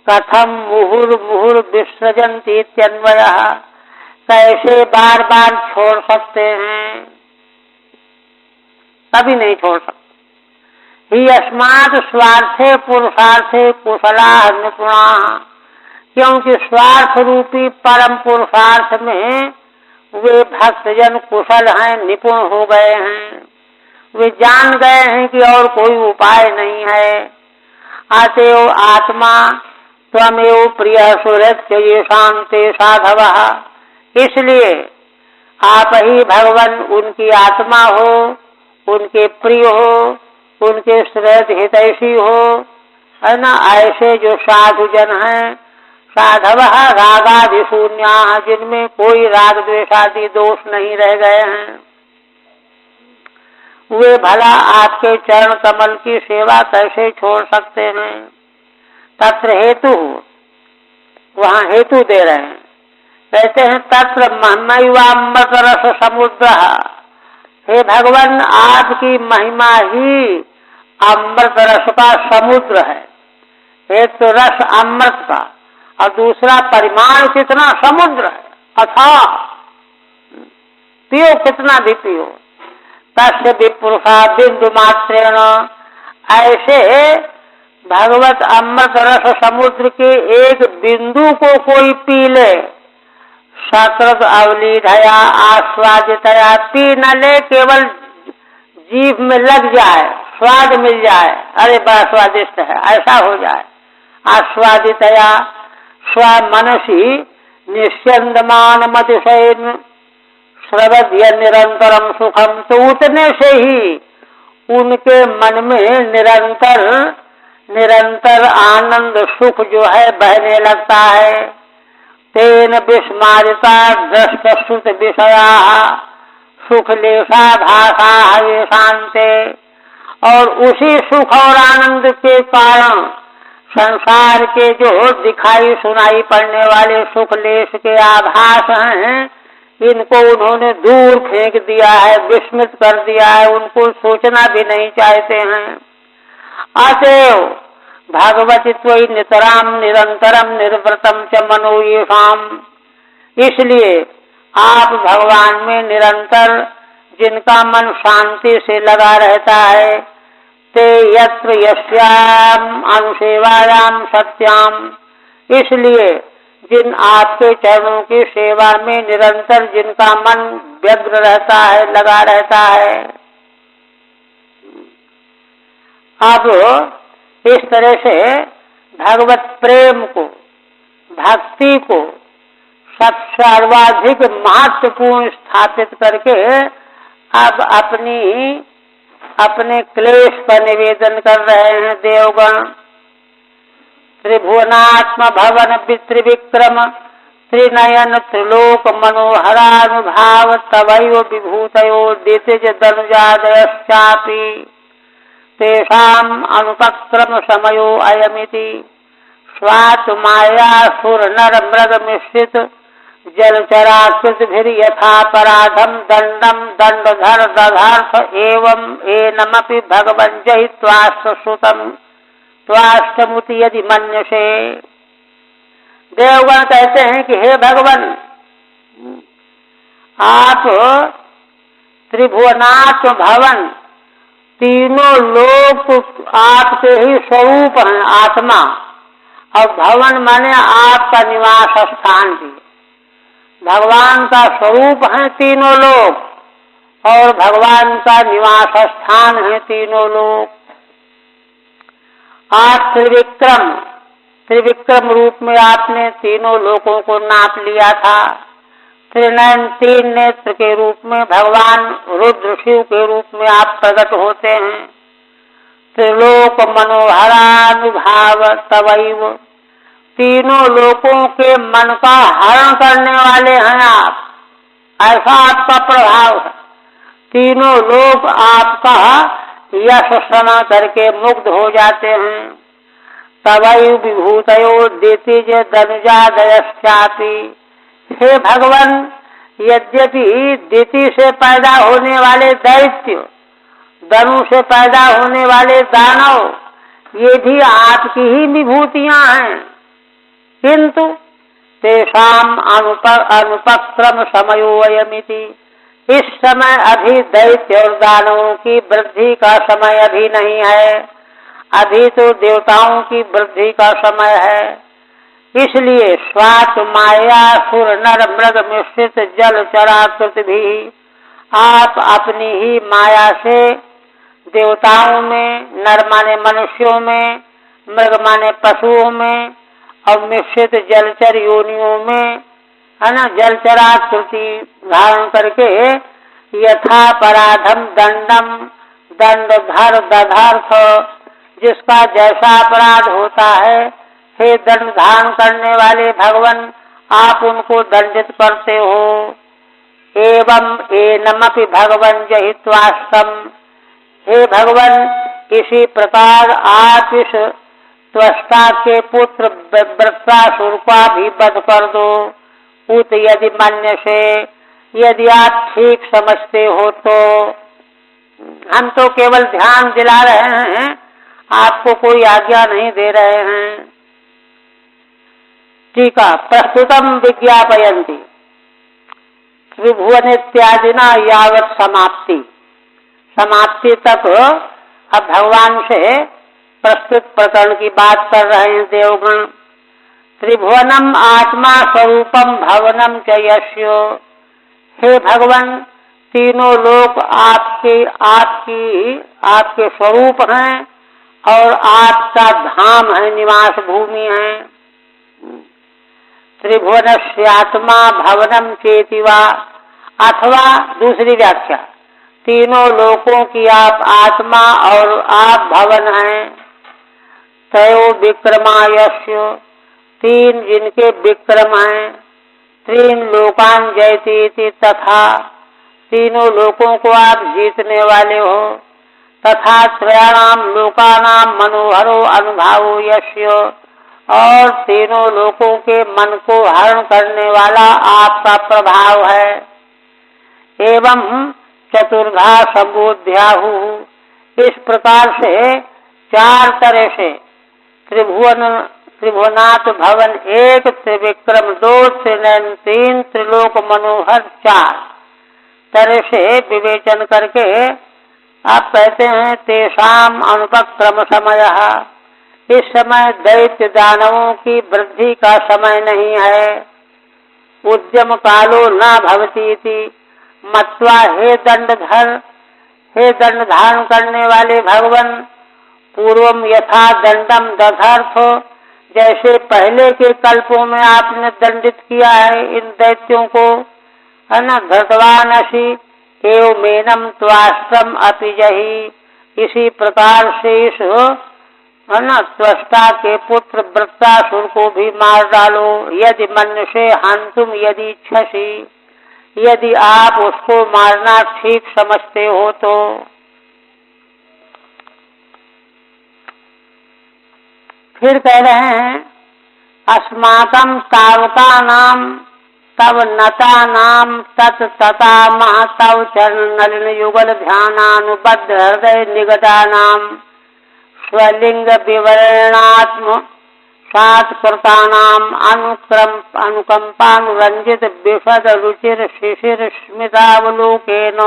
[SPEAKER 1] कथम मुहुर्मुहुर विसृजन्ति इत्यन्वयः, कैसे बार बार छोड़ सकते हैं? कभी नहीं छोड़ सकते। ही अस्मात् स्वार्थे पुरुषार्थे कुशलाः निपुणाः, क्योंकि स्वार्थ रूपी परम पुरुषार्थ में वे भक्तजन कुशल हैं, निपुण हो गए हैं। वे जान गए हैं कि और कोई उपाय नहीं है। अतएव आत्मा त्वमेव प्रिय सुहृत्य येषां ते साधवः। इसलिए आप ही भगवान उनकी आत्मा हो, उनके प्रिय हो, उनके सुहृद हितैषी हो, है ना। ऐसे जो साधु जन हैं, साधवः रागादिशून्याः, जिनमें कोई राग द्वेषादि दोष नहीं रह गए हैं, वे भला आपके चरण कमल की सेवा कैसे छोड़ सकते हैं। तत्र हेतु, वहाँ हेतु दे रहे हैं, कहते हैं तत्र महिमैवामृत रस समुद्र। हे भगवान, आपकी महिमा ही अमृत रस का समुद्र है। एक तो रस अमृत का और दूसरा परिमाण कितना समुद्र है, अथाह, पियो कितना भी पियो। तस्य विपुरुषा बिंदु मात्रेण, ऐसे भगवत अमृत रस समुद्र के एक बिंदु को कोई पी ले, सकृत अवलीधया आस्वादितया, पी न ले, केवल जीभ में लग जाए, स्वाद मिल जाए, अरे बड़ा स्वादिष्ट है, ऐसा हो जाए। आस्वादितया स्वमनसी निस्यन्दमान मतिशयन श्रवद्य निरंतरम सुखम, तो उतने से ही उनके मन में निरंतर निरंतर आनंद सुख जो है बहने लगता है। तेन विस्मारिता दृष्टश्रुत विषया सुख लेशा भाषा ये शांते, और उसी सुख और आनंद के कारण संसार के जो दिखाई सुनाई पड़ने वाले सुख लेश के आभास हैं, इनको उन्होंने दूर फेंक दिया है, विस्मृत कर दिया है, उनको सोचना भी नहीं चाहते हैं। अतएव भगवती त्वयि नितराम निरंतरम निर्वृतम च मनो येषाम, इसलिए आप भगवान में निरंतर जिनका मन शांति से लगा रहता है, ते यत्र यस्याम अनुसेवायाम सत्याम, इसलिए जिन आपके चरणों की सेवा में निरंतर जिनका मन व्यग्र रहता है, लगा रहता है। अब इस तरह से भगवत प्रेम को, भक्ति को सब सर्वाधिक महत्वपूर्ण स्थापित करके अब अपने क्लेश का निवेदन कर रहे हैं देवगण। त्रिभुवनात्म भवन त्रिविक्रम त्रिनयन त्रिलोक मनोहरानुभाव तवैव विभूतयो दितिज दनुजादयश्चापि तेषाम् अनुपक्रम समयो अयमिति स्वात् माया सुर नर मृग मिश्रित जलचराकृत यथा पराधम दंडम दंडधर दधार्थ एवं एनमपि भगवन् जहि त्वाश्रुतम त्वाष्टमुति यदि मन्यसे। देवगण कहते हैं कि हे भगवान, आप त्रिभुवनाथ भवन, तीनों लोक आपके ही स्वरूप हैं, आत्मा, और भवन माने आपका निवास स्थान भी। भगवान का स्वरूप है तीनों लोक और भगवान का निवास स्थान है तीनों लोक। आप त्रिविक्रम, त्रिविक्रम रूप में आपने तीनों लोकों को नाप लिया था। त्रिनयन, तीन नेत्र के रूप में भगवान रुद्र शिव के रूप में आप प्रकट होते हैं। त्रिलोक मनोहरानुभाव तवैव, तीनों लोकों के मन का हरण करने वाले हैं आप, ऐसा आपका प्रभाव है। तीनों लोग आपका यश सुना करके मुग्ध हो जाते हैं। तवैव विभूतयो दितिज दनुजादयश्चापि, हे भगवान, यद्यपि दिति से पैदा होने वाले दैत्य, दनु से पैदा होने वाले दानव, ये भी आपकी ही विभूतियां हैं, किंतु तेषाम अनुपक्रम समयो अयमिति, इस समय अभी दैत्य और दानवों की वृद्धि का समय अभी नहीं है, अभी तो देवताओं की वृद्धि का समय है। इसलिए स्वात माया सुर नर मृग मिश्रित जल चराकृत भी आप अपनी ही माया से देवताओं में, नर माने मनुष्यों में, मृग माने पशुओं में और मिश्रित जलचर योनियों में, है ना, जलचराकृति धारण करके यथा पराधम दंडम दंडधर दधार्थ, जिसका जैसा अपराध होता है, हे दंड धारण करने वाले भगवान, आप उनको दंडित करते हो। एवं एनमपि भगवन जहित्वास्तम, हे भगवान, इसी प्रकार आप इस त्वष्टा के पुत्र वृत्रासुर का भी वध कर दो। उत यदि मन्य से, यदि आप ठीक समझते हो तो। हम तो केवल ध्यान दिला रहे हैं, आपको कोई आज्ञा नहीं दे रहे हैं। टीका प्रस्तुतम विज्ञापयन्ति त्रिभुवन इत्यादिना यावत समाप्ति, समाप्ति तक अब भगवान से प्रस्तुत प्रकरण की बात कर रहे हैं देवगण। त्रिभुवनम आत्मा स्वरूपम भवनम च यस्यो, हे भगवान, तीनों लोक आपके स्वरूप हैं और आपका धाम है, निवास भूमि है। त्रिभुवनस्यात्मा भवनम चेतिवा, अथवा दूसरी व्याख्या, तीनों लोकों की आप आत्मा और आप भवन हैं। तयो विक्रमायस्य, तीन जिनके विक्रम हैं। तीन लोकान जयती, तथा तीनों लोकों को आप जीतने वाले हो। तथा त्रयाणाम लोकानाम मनोहरो अनुभावो यस्य, और तीनों लोकों के मन को हरण करने वाला आपका प्रभाव है। एवं चतुर्धा संबोध्याहु, इस प्रकार से चार तरह से त्रिभुवनाथ भवन एक, त्रिविक्रम दो, त्रिनयन तीन, त्रिलोक मनोहर चार तरह से विवेचन करके आप कहते हैं तेषाम अनुपक्रम समय, इस समय दैत्य दानवों की वृद्धि का समय नहीं है। उद्यम कालो न भवती मत्वा, हे दंडधर, हे दंड धारण करने वाले भगवान, पूर्वम यथा दंडम दधार्थो, जैसे पहले के कल्पों में आपने दंडित किया है इन दैत्यों को, है ना, धृतवानसि एवं मेनम त्वाष्ट्रम अपिजहि, इसी प्रकार से इस, है ना, त्वष्टा के पुत्र वृत्रासुर को भी मार डालो। यदि मन से हंतुम यदि इच्छसि, यदि आप उसको मारना ठीक समझते हो तो। फिर कह रहे हैं अस्माकं तावकानाम तव नतानाम तत् तथा महतव चरण नलिन युगल ध्यानानुबद्ध हृदय निगतानाम स्वलिंग विवरणात्म सात्कृतानाम अनुकंपानुरंजित विशद रुचिर शिशिर स्मितावलोकेन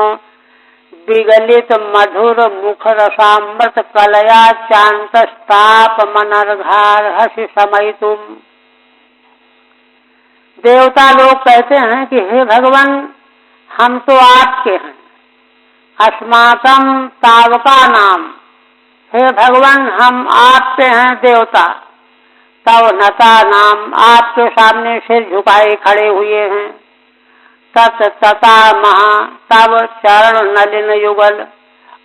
[SPEAKER 1] विगलित मधुर मुख रसामृत कलया चांतस्ताप मनर्घार हसी समयितुम। देवता लोग कहते हैं कि हे भगवान, हम तो आपके हैं। अस्माकम तावका नाम, हे भगवान, हम आपके हैं देवता। तव नता नाम, आपके सामने सिर झुकाए खड़े हुए हैं। तत् तथा महा, तव चरण नलिन युगल,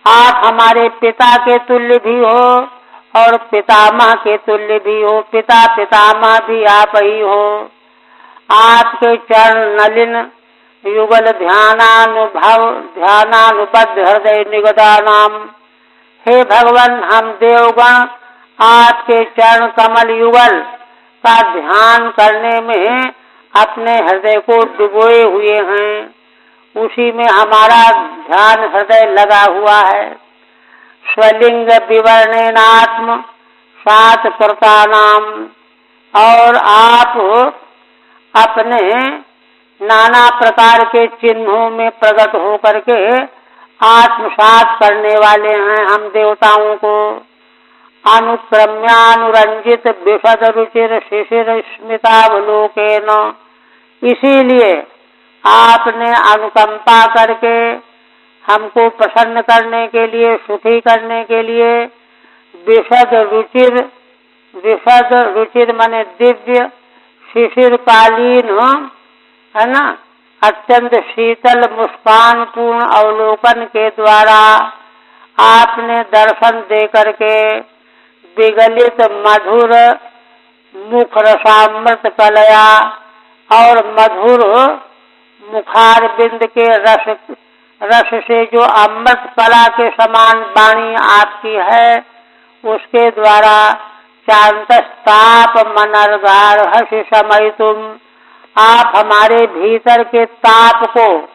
[SPEAKER 1] आप हमारे पिता के तुल्य भी हो और पितामह के तुल्य भी हो, पिता पितामह भी आप ही हो। आपके चरण नलिन युगल ध्यानानुबद्ध हृदय निगदा नाम, हे भगवान, हम देवगण आपके चरण कमल युगल का ध्यान करने में अपने हृदय को डुबोए हुए हैं, उसी में हमारा ध्यान हृदय लगा हुआ है। स्वलिंग विवरणेनात्म सात कृतानाम, और आप अपने नाना प्रकार के चिन्हों में प्रकट होकर के आत्मसात करने वाले हैं हम देवताओं को। अनुक्रम्यानुरंजित विशद रुचिर शिशिर स्मितावलोकेन, इसीलिए आपने अनुकंपा करके हमको प्रसन्न करने के लिए, सुखी करने के लिए विशद रुचिर विशद रुचिर माने दिव्य, शिशिरकालीन है ना, अत्यंत शीतल मुस्कान पूर्ण अवलोकन के द्वारा आपने दर्शन दे करके विगलित मधुर मुख रसामृत कलया और मधुर मुखार बिंद के रस से जो अमृत कला के समान वाणी आपकी है, उसके द्वारा शांतस्ताप मनर्गार हर्ष समय तुम, आप हमारे भीतर के ताप को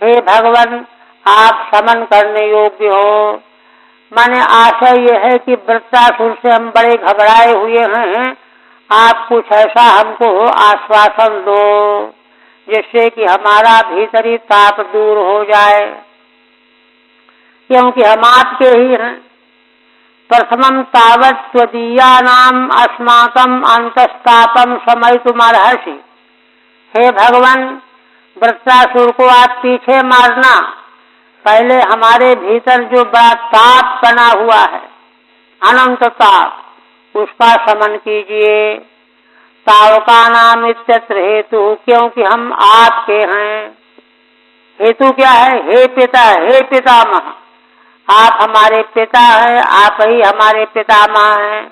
[SPEAKER 1] हे भगवान आप समन करने योग्य हो। माने आशा यह है कि वृत्रासुर से हम बड़े घबराए हुए हैं, आप कुछ ऐसा हमको आश्वासन दो जिससे कि हमारा भीतरी ताप दूर हो जाए, क्योंकि हम आपके ही हैं। प्रथमम तावत् त्वदीयानाम अस्माकम अंतस्तापम समय तुमर्हसि, हे भगवान वृत्रासुर को आप पीछे मारना, पहले हमारे भीतर जो बड़ा ताप बना हुआ है, अनंत ताप, उसका शमन कीजिए। तावका नाम इत्यत्र हेतु, क्योंकि हम आपके हैं। हेतु क्या है? हे पिता, हे पितामह, आप हमारे पिता हैं, आप ही हमारे पितामह हैं।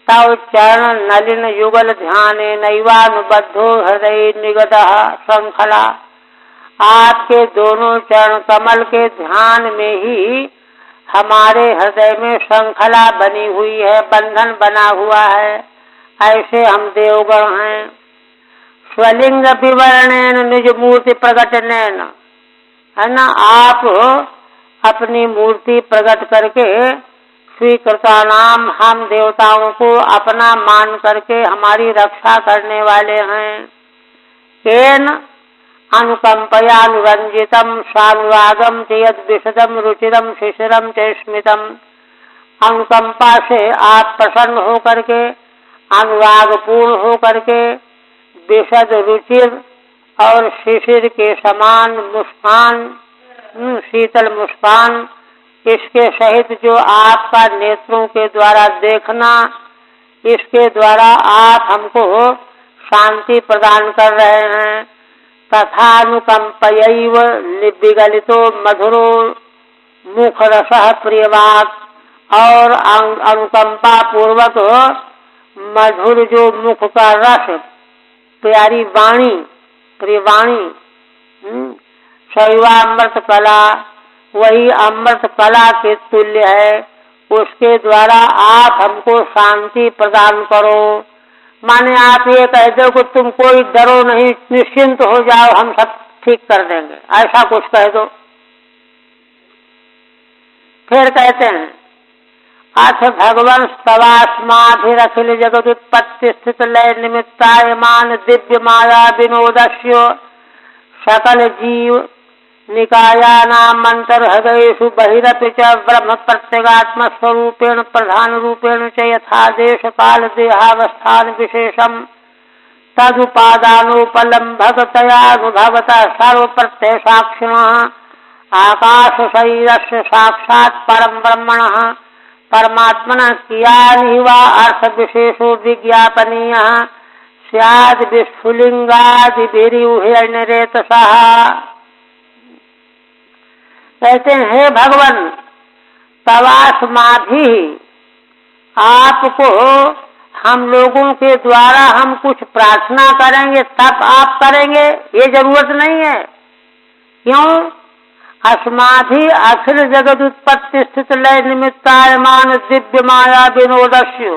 [SPEAKER 1] तव चरण नलिन युगल ध्यान नैवानुबद्धो हृदय निगतः श्रृंखला, आपके दोनों चरण कमल के ध्यान में ही हमारे हृदय में श्रृंखला बनी हुई है, बंधन बना हुआ है। ऐसे हम देवगण हैं। स्वलिंग विवरणेन निज मूर्ति प्रकटनेन, है ना, आप अपनी मूर्ति प्रकट करके स्वीकृता नाम, हम देवताओं को अपना मान करके हमारी रक्षा करने वाले हैं। केन अनुकंपयानुरंजितम स्वानुरागम चयद विशदम रुचिरम शिशिरम च स्मितम, अनुकंपा से आप प्रसन्न हो करके, अनुराग पूर्ण हो करके, विशद रुचिर और शिशिर के समान मुस्कान, शीतल मुस्कान, इसके सहित जो आपका नेत्रों के द्वारा देखना, इसके द्वारा आप हमको शांति प्रदान कर रहे हैं। तथा अनुकंपयैव विगलितो मधुरो मुख रसः प्रियवाक, और अनुकंपा पूर्वक मधुर जो मुख का रस, प्यारी वाणी, प्रियवाणी, शैवामृत कला, वही अमृत कला के तुल्य है, उसके द्वारा आप हमको शांति प्रदान करो। माने आप ये कह दो कि तुम कोई डरो नहीं, निश्चिंत हो जाओ, हम सब ठीक कर देंगे, ऐसा कुछ कह दो। फिर कहते हैं अथ भगवन् स्तवास्माभिरखिल जगदुत्पत्ति स्थित लय निमित्तायमान दिव्य माया विनोदस्य सकल जीव निकायानामंतर हृदयेषु बहिरपि च ब्रह्म प्रत्यगात्म स्वरूपेण प्रधान रूपेण च यथादेश काल देहावस्थान विशेषम तदुपादानोपलम्भकतयानुभवतः सर्व प्रत्यय साक्षिणः आकाश शरीरस्य साक्षात् परम ब्रह्मणः परमात्मनः कियानि वा अर्थ विशेषो विज्ञापनीयः स्याद् विस्फुलिंगादिभिर्युह्यन्यरेतसः। कहते हैं हे भगवान, तवास्माभि, आपको हम लोगों के द्वारा हम कुछ प्रार्थना करेंगे तब आप करेंगे, ये जरूरत नहीं है। क्यों? अस्माभि अखिल जगत उत्पत्ति स्थित लय निमित्तायमान दिव्य माया विनोदस्य,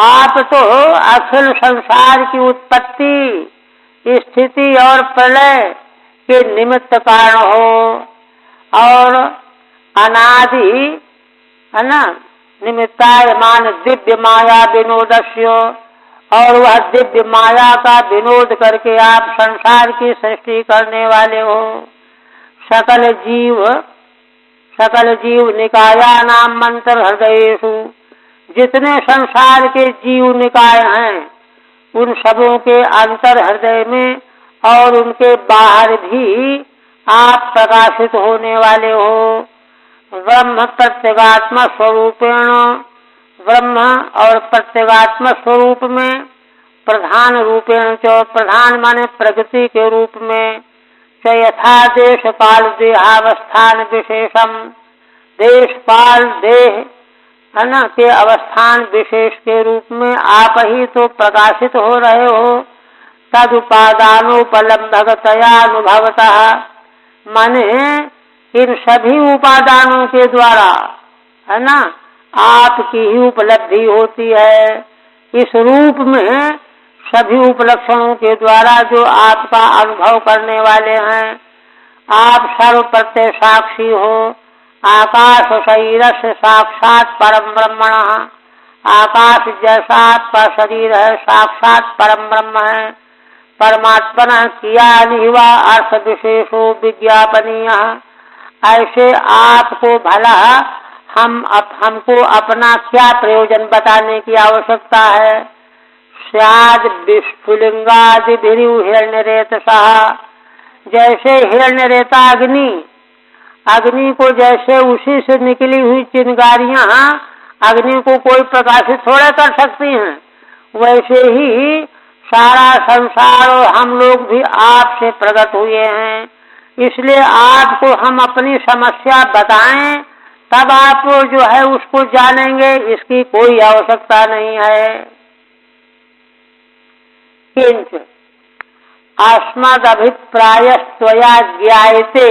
[SPEAKER 1] आप तो अखिल संसार की उत्पत्ति, स्थिति और प्रलय के निमित्त कारण हो, और अनादि, है ना, निमित्तायमान दिव्य माया विनोदस्य, और वह दिव्य माया का विनोद करके आप संसार की सृष्टि करने वाले हो। सकल जीव निकाया नाम मंत्र हृदयेषु, जितने संसार के जीव निकाय हैं उन सबों के अंतर हृदय में और उनके बाहर भी आप प्रकाशित होने वाले हो। ब्रह्म प्रत्यगात्म स्वरूपेण ब्रह्म और प्रत्यगात्म स्वरूप में प्रधान रूपेण च, प्रधान माने प्रगति के रूप में, च यथा देश काल देहावस्थान विशेषम, देश काल देह है न के अवस्थान विशेष के रूप में आप ही तो प्रकाशित हो रहे हो। तद उपादानोपलम्भकतया अनुभवतः, माने इन सभी उपादानों के द्वारा है ना आपकी ही उपलब्धि होती है। इस रूप में सभी उपलक्षणों के द्वारा जो आपका अनुभव करने वाले हैं, आप सर्व प्रत्यय साक्षी हो। आकाश शरीरस्य साक्षात परम ब्रह्मण, आकाश जैसा आपका शरीर है साक्षात परम ब्रह्म है। परमात्मन किया निवा अर्थ विशेषो विज्ञापनीय, ऐसे आपको भला हमको अपना क्या प्रयोजन बताने की आवश्यकता है। स्याद विस्फुलिंगादि हिरण्यरेत सहा, जैसे हिरण्यरेता अग्नि को जैसे उसी से निकली हुई चिंगारियां अग्नि को कोई प्रकाशित थोड़ा कर सकती हैं, वैसे ही सारा संसार और हम लोग भी आपसे प्रकट हुए हैं। इसलिए आपको हम अपनी समस्या बताएं, तब आप जो है उसको जानेंगे, इसकी कोई आवश्यकता नहीं है। किंच अस्मदभिप्रायस्त्वया ज्ञायते,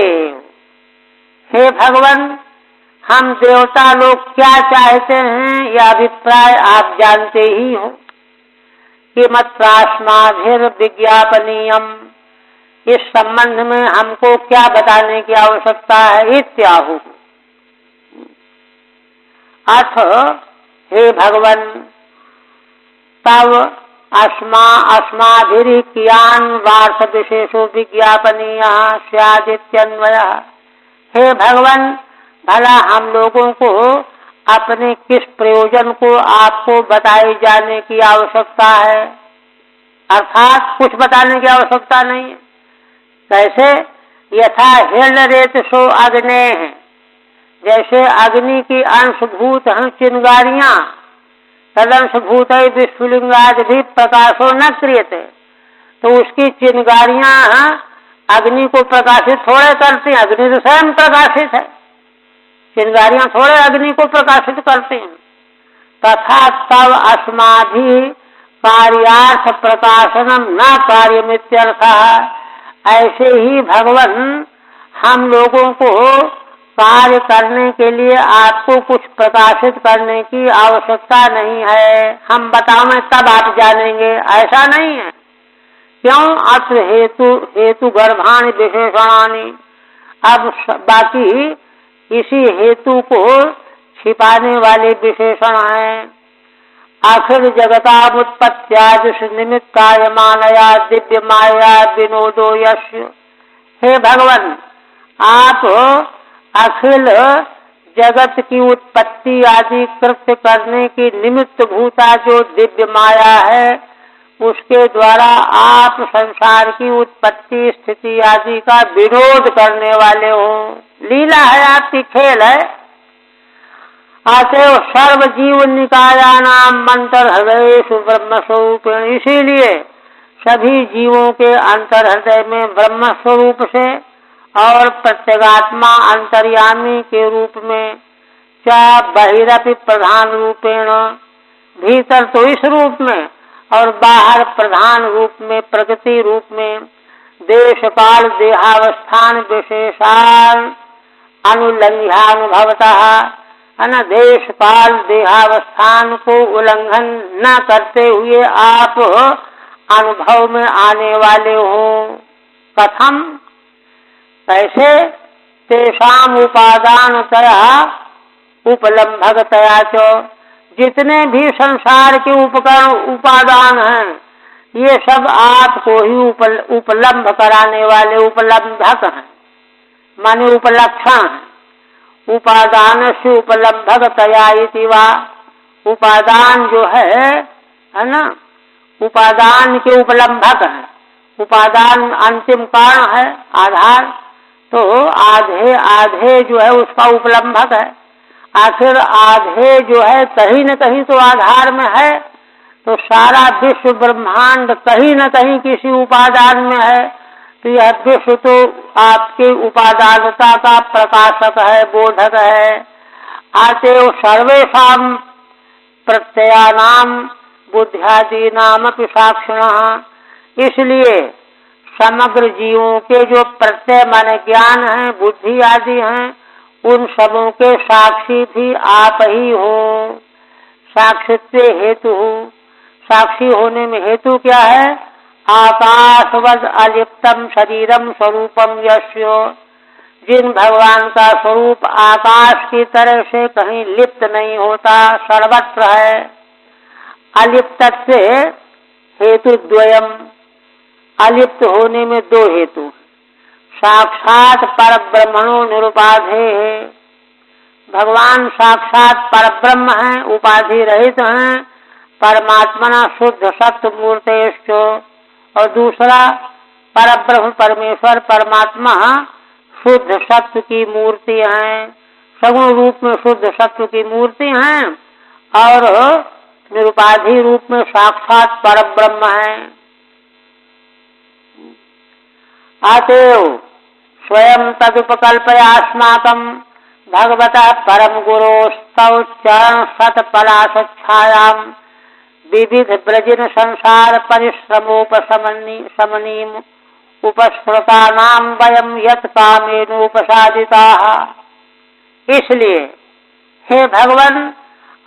[SPEAKER 1] हे भगवान हम देवता लोग क्या चाहते हैं यह अभिप्राय आप जानते ही हो। कि मत प्रास्माभिर विज्ञापनीयम, इस संबंध में हमको क्या बताने की आवश्यकता है। इत्याहु अथ हे भगवान तव अस्माभिर कियान वार्थ विशेषो विज्ञापनीय स्यादित्यन्वयः, हे भगवान भला हम लोगों को अपने किस प्रयोजन को आपको बताए जाने की आवश्यकता है। अर्थात कुछ बताने की आवश्यकता नहीं है। कैसे? यथा हिरण्यरेत सो अग्ने, जैसे अग्नि की अंशभूत हैं चिंगारियां, तदंशभूत विस्फुलिंगादि भी प्रकाशो न क्रियते, तो उसकी चिंगारियां अग्नि को प्रकाशित थोड़े करती हैं, अग्नि तो स्वयं प्रकाशित है, चिंगारियां थोड़े अग्नि को प्रकाशित करती हैं। तथा तव अस्माभि कार्यार्थ प्रकाशनम न कार्यमित्यर्थः, ऐसे ही भगवान हम लोगों को कार्य करने के लिए आपको कुछ प्रकाशित करने की आवश्यकता नहीं है। हम बतावें तब आप जानेंगे, ऐसा नहीं है। क्यों? अत्र हेतु गर्भाणि विशेषणानि, अब बाकी इसी हेतु को छिपाने वाले विशेषण हैं। आखिर जगतामुत्पत्त्यादिश निमित्तायमानया दिव्य माया विनोदो यस्य, हे भगवान आप अखिल जगत की उत्पत्ति आदि कृत्य करने की निमित्त भूता जो दिव्य माया है, उसके द्वारा आप संसार की उत्पत्ति स्थिति आदि का विरोध करने वाले हो। लीला है, आपकी खेल है। अतएव सर्व जीव निकायानाम मंत्र हृदयेषु ब्रह्म स्वरूपेण, इसीलिए सभी जीवों के अंतर हृदय में ब्रह्म स्वरूप से और प्रत्यगात्मा अंतर्यामी के रूप में, चा बहिरपि प्रधान रूपेण, भीतर तो इस रूप में और बाहर प्रधान रूप में प्रगति रूप में, देश काल देहावस्थान विशेषान अनुलंघ्यानुभवतः, है न, देश काल देहावस्थान को उल्लंघन न करते हुए आप अनुभव में आने वाले हो। कथम? कैसे? तेषाम उपादानतया उपलम्भकतया च, जितने भी संसार के उपकरण उपादान हैं, ये सब आपको ही उपलम्भ कराने वाले उपलम्भक हैं, माने उपलक्षण हैं। उपादान से उपलम्भकतया इति वा, उपादान जो है ना, उपादान के उपलम्भक है। उपादान अंतिम कारण है, आधार, तो आधे आधे जो है उसका उपलम्भक है। आखिर आधे जो है कहीं न कहीं तो आधार में है, तो सारा विश्व ब्रह्मांड कहीं न कहीं किसी उपादान में है। तो यह विश्व तो आपके उपादानता का प्रकाशक है, बोधक है। अतएव सर्वेषां प्रत्ययानाम बुद्ध्यादीनामपि साक्षिणः, इसलिए समग्र जीवों के जो प्रत्यय माने ज्ञान है, बुद्धि आदि हैं, उन सबों के साक्षी भी आप ही हो। साक्षित्व हेतु, साक्षी होने में हेतु क्या है? आकाशवद अलिप्तम शरीरम स्वरूपम यस्य, जिन भगवान का स्वरूप आकाश की तरह से कहीं लिप्त नहीं होता, सर्वत्र है। अलिप्तत्व हेतु द्वयम, अलिप्त होने में दो हेतु। साक्षात परब्रह्मणो निरुपाधे है, भगवान साक्षात परब्रह्म हैं, उपाधि रहित हैं, परमात्मना शुद्ध सत्य मूर्तेश्च। और दूसरा परब्रह्म परमेश्वर परमात्मा शुद्ध सत्य की मूर्ति हैं, सगुण रूप में शुद्ध सत्य की मूर्ति हैं और निरुपाधि रूप में साक्षात परब्रह्म है। अतएव स्वयं तदुपकल्पयास्माकं भगवतः परम गुरोस्तव चरण शतपलाशच्छायां विविध ब्रजिन संसार परिश्रमोपशमनीम उपस्मृतानां वयं यत् कामेनोपसादिताः। इसलिए हे भगवान,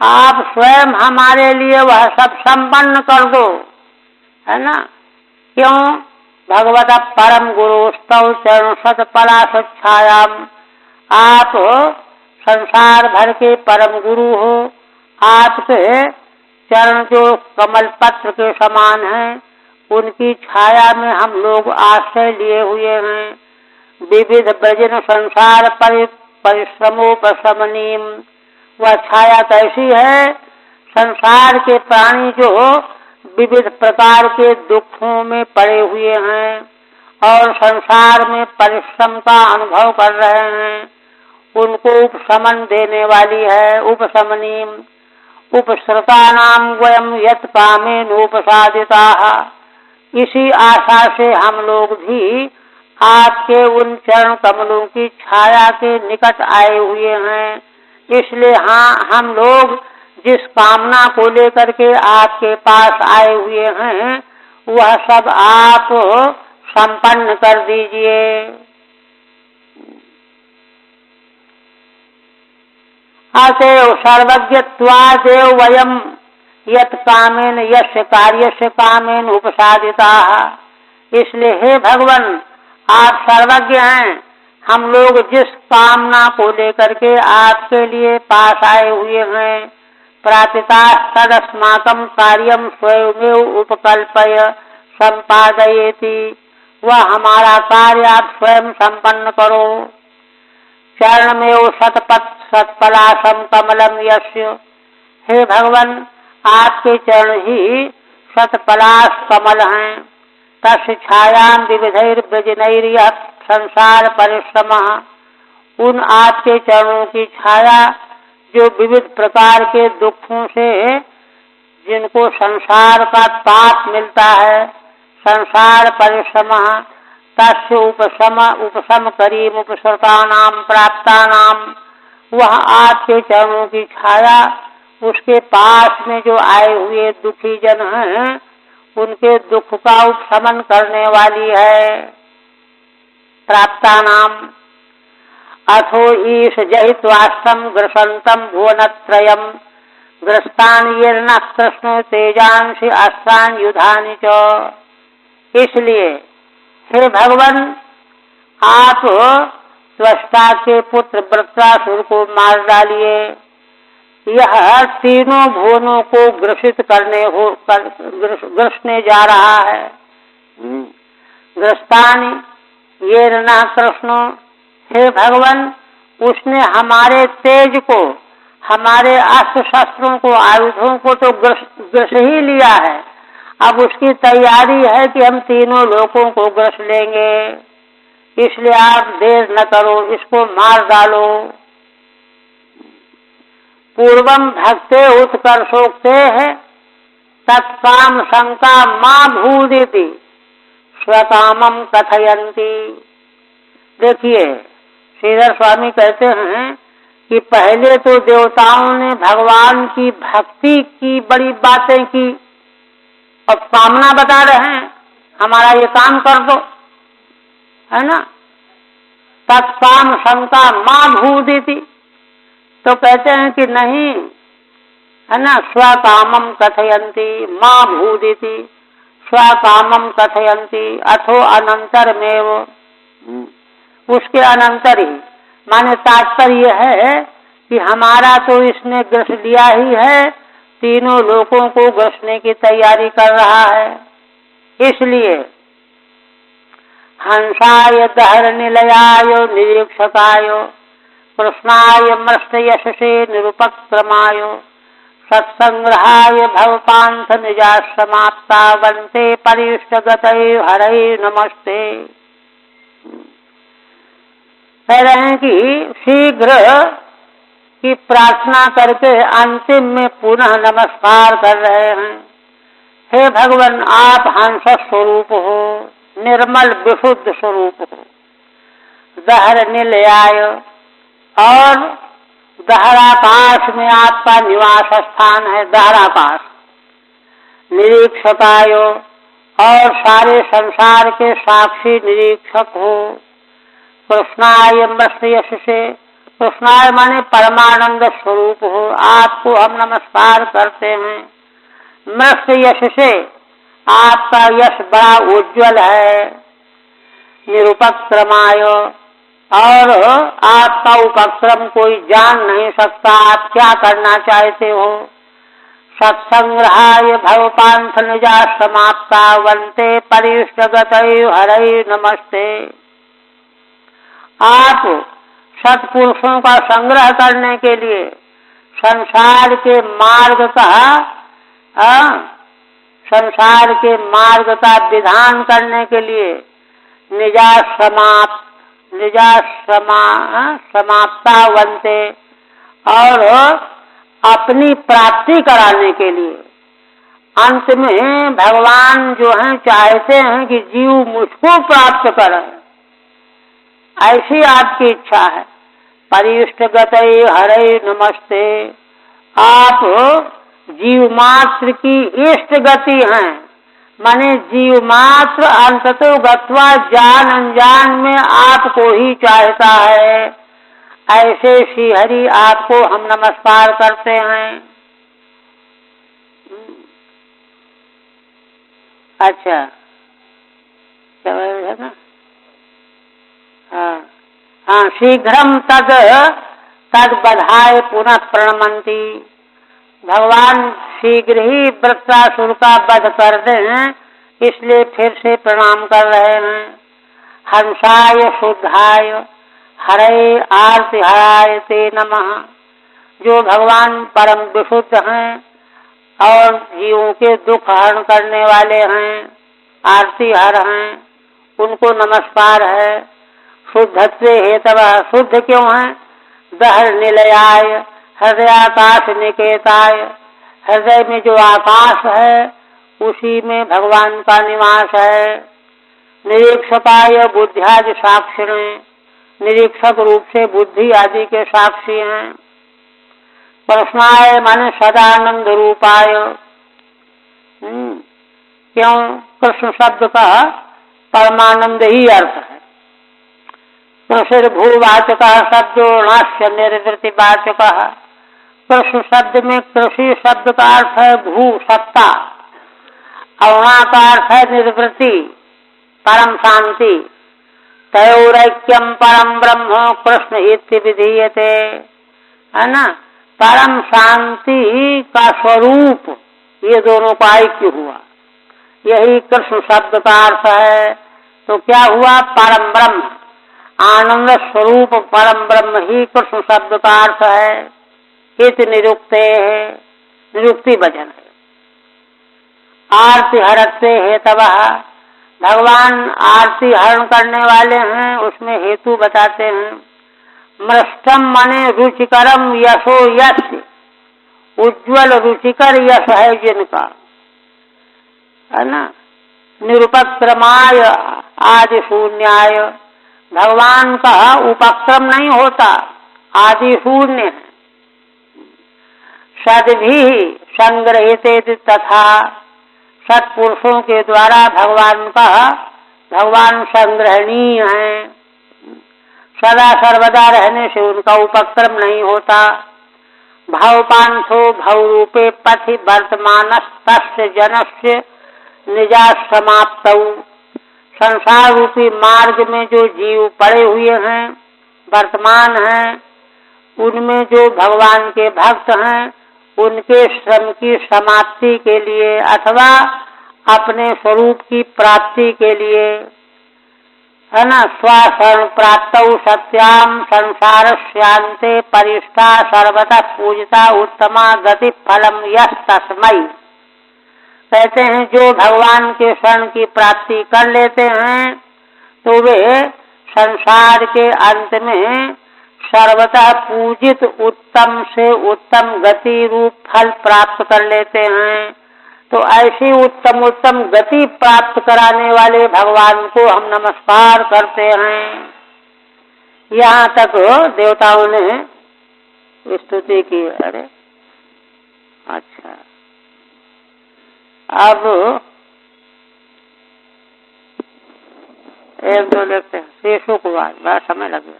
[SPEAKER 1] आप स्वयं हमारे लिए वह सब संपन्न कर दो, है ना। क्यों? भगवतः परम गुरोस्तव चरण शतपलाशच्छायां, आप संसार भर के परम गुरु हो, आपके चरण जो कमल पत्र के समान हैं, उनकी छाया में हम लोग आश्रय लिए हुए हैं। विविध ब्रजन संसार परिश्रमोपशमनीम, वह छाया कैसी है? संसार के प्राणी जो विविध प्रकार के दुखों में पड़े हुए हैं और संसार में परिश्रम का अनुभव कर रहे हैं, उनको उपशमन देने वाली है। उपशमनीम उपसृतानाम वयं यत् कामेनोपसादिताः, इसी आशा से हम लोग भी आपके उन चरण कमलों की छाया के निकट आए हुए हैं। इसलिए हाँ, हम लोग जिस कामना को लेकर के आपके पास आए हुए हैं, वह सब आप संपन्न कर दीजिए। अतएव सर्वज्ञत्वादेव वयम यत् कामेन यस्य कार्यस्य कामेन उपसादिताः, इसलिए हे भगवान, आप सर्वज्ञ हैं। हम लोग जिस कामना को लेकर के आपके लिए पास आए हुए हैं, प्रापिता तदस्माकं कार्यम स्वयमेव उपकल्पय संपादयेति, वह हमारा कार्य आप स्वयं संपन्न करो। चरणमेव सतपलाशम कमलम यस्य, हे भगवान, आपके चरण ही शतपलाश कमल हैं। तस्य छायां विविधैर्व्रजनैर्यः संसार परिश्रमः, उन आपके चरणों की छाया जो विविध प्रकार के दुखों से जिनको संसार का ताप मिलता है, संसार परिश्रमः तस्य उपशम करीम उपसृतानाम प्राप्तानाम, वह आपके चरणों की छाया उसके पास में जो आए हुए दुखी जन हैं, उनके दुख का उपशमन करने वाली है। प्राप्तानाम अथो ईश जहित्वास्तम ग्रसंतम भुवनत्रयम ग्रस्तान येन कृष्ण तेजांसि अस्त्रान युधानि च। इसलिए हे भगवान, आप त्वष्टा के पुत्र वृत्रासुर को मार डालिए। यह तीनों भुवनों को ग्रसित ग्रसने जा रहा है। ग्रस्तान ये न कृष्ण, हे भगवान, उसने हमारे तेज को, हमारे अस्त्र शस्त्रों को, आयुधों को तो ग्रस ही लिया है। अब उसकी तैयारी है कि हम तीनों लोगों को ग्रस लेंगे। इसलिए आप देर न करो, इसको मार डालो। पूर्वम भक्ते उत्कर्षोक्ते है तत्काम शंका मां भूदिति स्वकामम कथयंती। देखिए, श्रीधर स्वामी कहते हैं कि पहले तो देवताओं ने भगवान की भक्ति की बड़ी बातें की और कामना बता रहे हैं हमारा ये काम कर दो, है ना। तत्काम शंका मां भूदिति, तो कहते हैं कि नहीं, है ना, स्वकामम कथयंती मां भूदिति स्वकामम कथयंती अथो अनंतरमेव, उसके अनंतर ही, माने तात्पर्य है कि हमारा तो इसने ग्रस लिया ही है, तीनों लोगों को ग्रसने की तैयारी कर रहा है। इसलिए हंसाय दहर निलयाय निरीक्षकाय कृष्णाय मृष्ट यशसे निरुपक्रमाय सत्संग्रहाय भवपांथ निजा समाप्ता वंते परिष्टगतै हरै नमस्ते। कह रहे हैं कि शीघ्र की प्रार्थना करके अंतिम में पुनः नमस्कार कर रहे हैं। हे भगवान, आप हंस स्वरूप हो, निर्मल विशुद्ध स्वरूप हो। दहर निलयाय, और दहराकाश में आपका निवास स्थान है, दहराकाश। निरीक्षकाय, और सारे संसार के साक्षी निरीक्षक हो। कृष्णाय मृष्ट यशसे, कृष्णाय माने परमानंद स्वरूप हो, आपको हम नमस्कार करते हैं। मृष्ट यशसे, आपका यश बड़ा उज्ज्वल है। निरुपक्रमाय, और आपका उपक्रम कोई जान नहीं सकता, आप क्या करना चाहते हो। सत्संग्रहाय भवपांथ निजा समाप्ता वंते परिष्टगतै हरै नमस्ते। आप सत्पुरुषों का संग्रह करने के लिए, संसार के मार्ग का विधान करने के लिए समाप्ता वंते, और अपनी प्राप्ति कराने के लिए अंत में भगवान जो हैं चाहते हैं कि जीव मुझको प्राप्त करें, ऐसी आपकी इच्छा है। परिष्टगतै हरै नमस्ते, आप जीव मात्र की इष्ट गति हैं, माने जीव मात्र अंततो गत्वा जान अनजान में आपको ही चाहता है। ऐसे श्री हरि आपको हम नमस्कार करते हैं। अच्छा, क्या है ना, हाँ, शीघ्रम तद बधाए पुनः प्रणमंती। भगवान शीघ्र ही वृत्रासुर का वध कर दें, इसलिए फिर से प्रणाम कर रहे हैं। हंसाय शुद्धाय हरे आरति हराय ते नमः, जो भगवान परम विशुद्ध हैं और जीवों के दुख हरण करने वाले हैं, आरती हर हैं, उनको नमस्कार है। शुद्धत्वे हेतवः, शुद्ध क्यों है। दहर निलयाय हृदयाकाश निकेताय, हृदय में जो आकाश है उसी में भगवान का निवास है। निरीक्षकाय बुद्ध्यादि साक्षिणे, निरीक्षक रूप से बुद्धि आदि के साक्षी हैं। कृष्णाय माने सदानंद रूपाय, क्यों, कृष्ण शब्द का परमानंद ही अर्थ है। कृष्ण भूवाचक शब्दो नाश्य निर्वृतिवाचक, कृष्ण शब्द में कृषि शब्द का अर्थ है भू सत्ता, अवणा का अर्थ है निर्वृत्ति परम शांति। तयोरैक्यम परम ब्रह्म कृष्ण इति विधीयते, है ना, परम शांति का स्वरूप, ये दोनों का ऐक्य हुआ, यही कृष्ण शब्द का अर्थ है। तो क्या हुआ, परम ब्रह्म, आनंद स्वरूप परम ब्रह्म ही कृष्ण शब्द का अर्थ है। इति निरुक्ते है, निरुक्ति वचन है। आरती हरते हेतवः, भगवान आरती हरण करने वाले हैं, उसमें हेतु बताते हैं। मृष्टम माने रुचिकरम यशो यस्य, उज्ज्वल रुचिकर यश है जिनका, है ना। निरुपक्रमाय आदि शून्याय, भगवान का उपक्रम नहीं होता, आदि शून्य है। सद्भिः संग्रहिते तथा, सत्पुरुषों के द्वारा भगवान संग्रहणीय है, सदा सर्वदा रहने से उनका उपक्रम नहीं होता। भवपांथो भवरूपे पथि वर्तमानस्तस्य जनस्य निजा समाप्तौ, संसार रूपी मार्ग में जो जीव पड़े हुए हैं, वर्तमान हैं, उनमें जो भगवान के भक्त हैं, उनके श्रम की समाप्ति के लिए अथवा अपने स्वरूप की प्राप्ति के लिए, है ना, स्वशरण प्राप्तौ सत्याम संसारस्यान्ते परिष्ठा सर्वतः पूजिता उत्तमा गति फलम यस तस्मै। कहते हैं जो भगवान के शरण की प्राप्ति कर लेते हैं तो वे संसार के अंत में सर्वतः पूजित उत्तम से उत्तम गति रूप फल प्राप्त कर लेते हैं। तो ऐसी उत्तम गति प्राप्त कराने वाले भगवान को हम नमस्कार करते हैं। यहाँ तक देवताओं ने स्तुति की। अरे अच्छा, अब एक दो लिखते हैं शेषों को, बाद बड़ा समय लगेगा।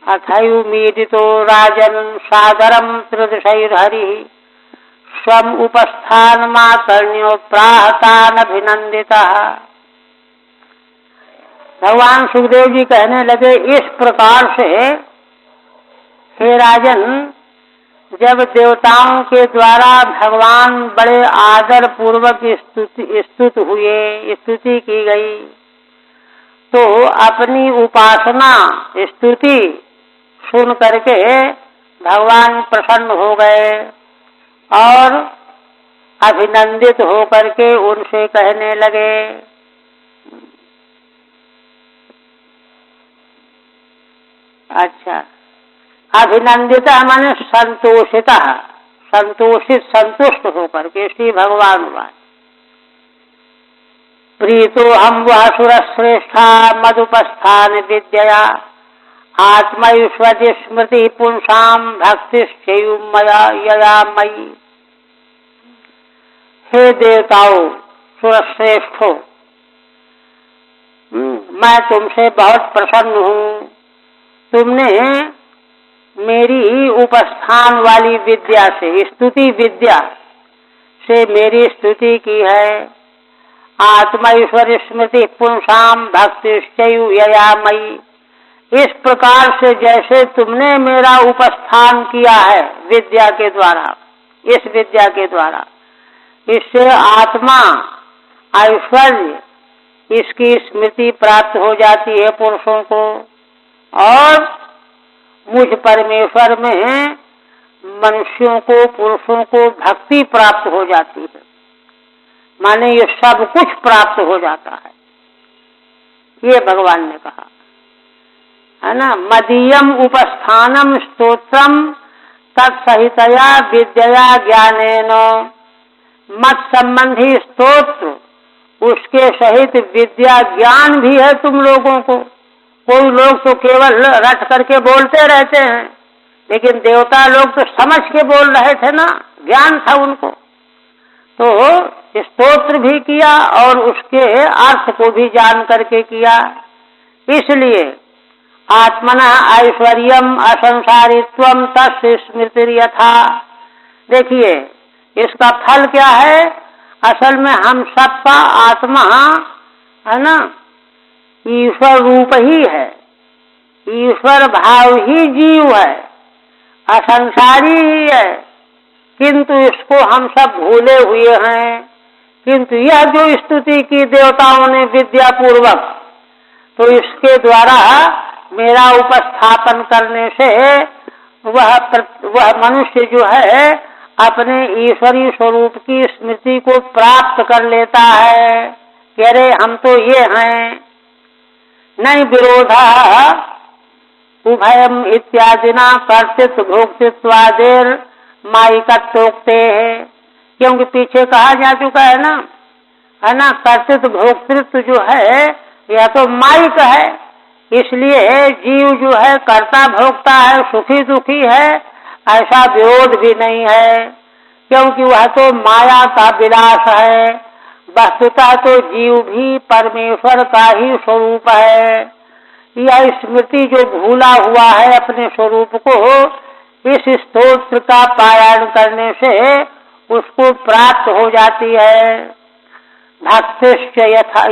[SPEAKER 1] अथैमीडितो राजन सादरम त्रिदशैर्हरि स्वम उपस्थानमाकर्ण्यो प्राहतानभिनंदितः। भगवान सुखदेव जी कहने लगे, इस प्रकार से हे राजन, जब देवताओं के द्वारा भगवान बड़े आदर पूर्वक स्तुति की गई, तो अपनी उपासना स्तुति सुन करके भगवान प्रसन्न हो गए और अभिनंदित होकर के उनसे कहने लगे। अच्छा, अभिनंदित माने संतोषिता, संतोषित संतुष्ट होकर के श्री भगवान वाले। प्रीतो हम वह सुरश्रेष्ठा मदुपस्थान विद्या आत्मैश्वर्य स्मृति पुंसाम भक्तिश्चयुमया यया मयि। हे देवताओं सुरश्रेष्ठो, मैं तुमसे बहुत प्रसन्न हूँ। तुमने मेरी उपस्थान वाली विद्या से, स्तुति विद्या से मेरी स्तुति की है। आत्मा ईश्वर स्मृति पुंसाम भक्तिश्चयु यया मयि। इस प्रकार से जैसे तुमने मेरा उपस्थान किया है विद्या के द्वारा, इस विद्या के द्वारा, इससे आत्मा ऐश्वर्य इसकी स्मृति प्राप्त हो जाती है पुरुषों को, और मुझ परमेश्वर में मनुष्यों को, पुरुषों को भक्ति प्राप्त हो जाती है। माने ये सब कुछ प्राप्त हो जाता है, ये भगवान ने कहा है ना। मदीयम उपस्थानम स्तोत्रम तत्सहितया विद्या ज्ञानेन। मत संबंधी स्तोत्र, उसके सहित विद्या ज्ञान भी है तुम लोगों को। कोई लोग तो केवल रट करके बोलते रहते हैं, लेकिन देवता लोग तो समझ के बोल रहे थे ना, ज्ञान था उनको। तो स्तोत्र भी किया और उसके अर्थ को भी जान करके किया। इसलिए आत्मना ऐश्वर्यम असंसारित्वम तस्य स्मृतिर्यथा। देखिए इसका फल क्या है। असल में हम सबका आत्मा है ना ईश्वर रूप ही है, ईश्वर भाव ही जीव है, असंसारी ही है, किंतु इसको हम सब भूले हुए हैं। किंतु यह जो स्तुति की देवताओं ने विद्या पूर्वक, तो इसके द्वारा मेरा उपस्थापन करने से वह मनुष्य जो है अपने ईश्वरीय स्वरूप की स्मृति को प्राप्त कर लेता है कि अरे हम तो ये हैं। नहीं विरोधा उभयम इत्यादिना कर्तृत्व भोक्तृत्वादेर माइकत्वोक्ते है, क्योंकि पीछे कहा जा चुका है ना, कर्तृत्व भोक्तृत्व जो है यह तो माइक है, इसलिए जीव जो है कर्ता भोक्ता है, सुखी दुखी है, ऐसा विरोध भी नहीं है, क्योंकि वह तो माया का विलास है। वस्तुतः तो जीव भी परमेश्वर का ही स्वरूप है। यह स्मृति जो भूला हुआ है अपने स्वरूप को, इस स्तोत्र का पारायण करने से उसको प्राप्त हो जाती है। भक्तिश्च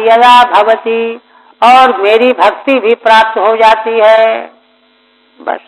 [SPEAKER 1] यदा भवति, और मेरी भक्ति भी प्राप्त हो जाती है। बस